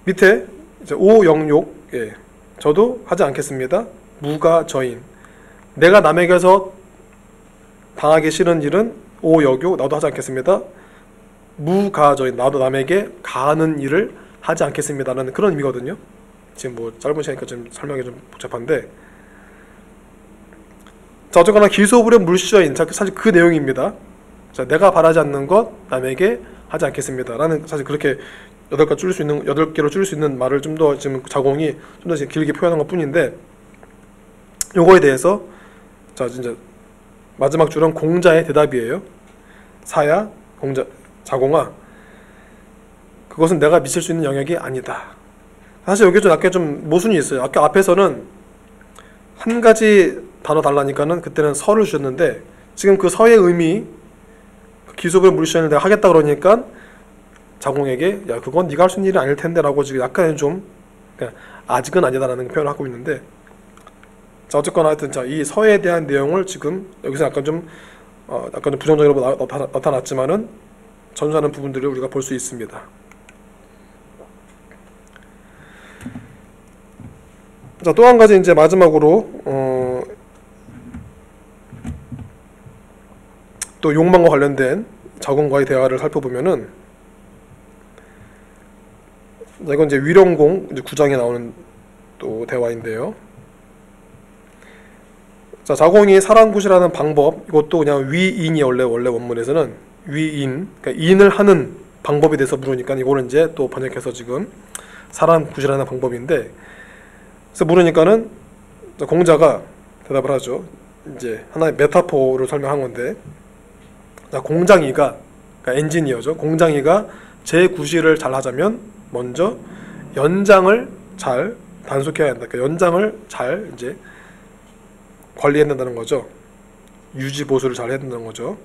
밑에 이제 오영욕. 예. 저도 하지 않겠습니다. 무가저인. 내가 남에게서 당하기 싫은 일은 오역욕. 나도 하지 않겠습니다. 무가저인. 나도 남에게 가하는 일을 하지 않겠습니다라는 그런 의미거든요. 지금 뭐 짧은 시간이니까 좀 설명이 좀 복잡한데, 자, 어쨌거나 기소불의 물시어인. 자, 사실 그 내용입니다. 자, 내가 바라지 않는 것 남에게 하지 않겠습니다 라는, 사실 그렇게 8개로 줄일 수 있는 말을 좀 더 지금 자공이 좀 더 길게 표현한 것 뿐인데, 요거에 대해서 자, 진짜 마지막 줄은 공자의 대답이에요. 사야 자공아, 그것은 내가 미칠 수 있는 영역이 아니다. 사실 여기 좀 약간 좀 모순이 있어요. 아까 앞에서는 한 가지 단어 달라니까는 그때는 서를 주셨는데, 지금 그 서의 의미, 기소불의 물시현을 내가 하겠다 그러니까 자공에게 야, 그건 네가 할 수 있는 일이 아닐 텐데 라고 지금 약간 좀 아직은 아니다라는 표현을 하고 있는데, 자, 어쨌거나 하여튼 자, 이 서에 대한 내용을 지금 여기서 약간 좀 부정적으로 나타났지만은 전수하는 부분들을 우리가 볼 수 있습니다. 자, 또 한 가지 이제 마지막으로 또 욕망과 관련된 자공과의 대화를 살펴보면은, 이건 이제 위령공 이제 9장에 나오는 또 대화인데요. 자, 자공이 사랑굿이라는 방법, 이것도 그냥 위인이 원래 원문에서는 위인, 그러니까 인을 하는 방법에 대해서 물으니까 이거는 이제 또 번역해서 지금 사랑굿이라는 방법인데, 그래서 물으니까는 공자가 대답을 하죠. 이제 하나의 메타포를 설명한 건데, 자, 공장이가, 그러니까 엔지니어죠. 공장이가 제 구실을 잘 하자면 먼저 연장을 잘 단속해야 한다. 그러니까 연장을 잘 이제 관리해야 된다는 거죠. 유지 보수를 잘 해야 된다는 거죠.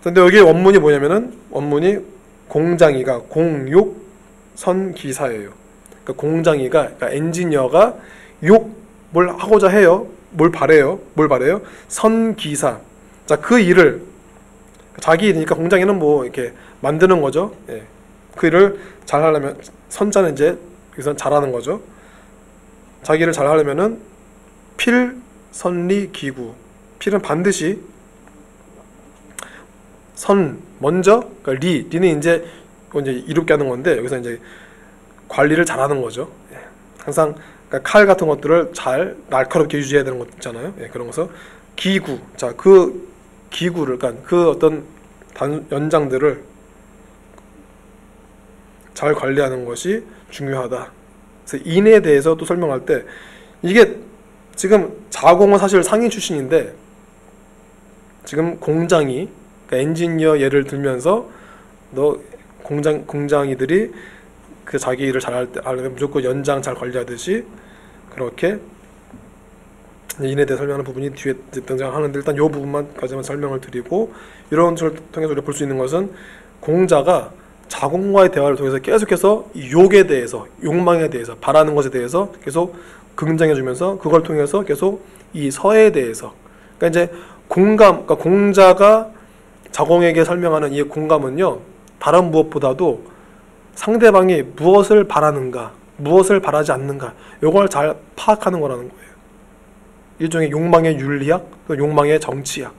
근데 여기 원문이 뭐냐면은, 원문이 공장이가 공욕선기사예요. 그러니까 공장이가, 그러니까 엔지니어가 뭘 하고자 해요. 뭘 바래요. 선기사. 자, 그 일을 자기 일이니까 공장이는 뭐 이렇게 만드는 거죠. 예. 그 일을 잘 하려면, 선자는 이제 여기서 잘하는 거죠. 자기 일을 잘 하려면은 필선리기구. 필은 반드시, 선 먼저, 그러니까 리는 이제 이롭게 하는 건데, 여기서 이제 관리를 잘하는 거죠. 예. 항상 그러니까 칼 같은 것들을 잘 날카롭게 유지해야 되는 것 있잖아요. 예, 그런 것서 기구. 자, 그 기구를, 그러니까 그 어떤 연장들을 잘 관리하는 것이 중요하다. 그래서 인에 대해서 또 설명할 때, 이게 지금 자공은 사실 상인 출신인데, 지금 공장이, 그러니까 엔지니어 예를 들면서 너 공장이들이 그 자기 일을 잘할 때 무조건 연장 잘 관리하듯이 그렇게 인에 대해 설명하는 부분이 뒤에 등장하는데, 일단 이 부분만까지만 설명을 드리고, 이런 것을 통해서 우리가 볼 수 있는 것은 공자가 자공과의 대화를 통해서 계속해서 욕에 대해서, 욕망에 대해서, 바라는 것에 대해서 계속 긍정해주면서, 그걸 통해서 계속 이 서에 대해서, 그러니까 이제 그러니까 공자가 자공에게 설명하는 이 공감은요, 다른 무엇보다도 상대방이 무엇을 바라는가, 무엇을 바라지 않는가, 이걸 잘 파악하는 거라는 거예요. 일종의 욕망의 윤리학, 욕망의 정치학.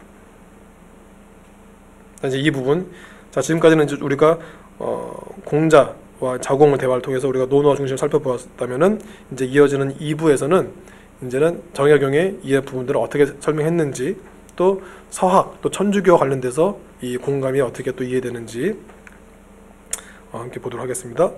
자, 이제 이 부분. 자, 지금까지는 이제 우리가 공자와 자공의 대화를 통해서 우리가 논어와 중심을 살펴보았다면은, 이제 이어지는 2부에서는 이제는 정약용의 이 부분들을 어떻게 설명했는지, 또 서학, 또 천주교와 관련돼서 이 공감이 어떻게 또 이해되는지 함께 보도록 하겠습니다.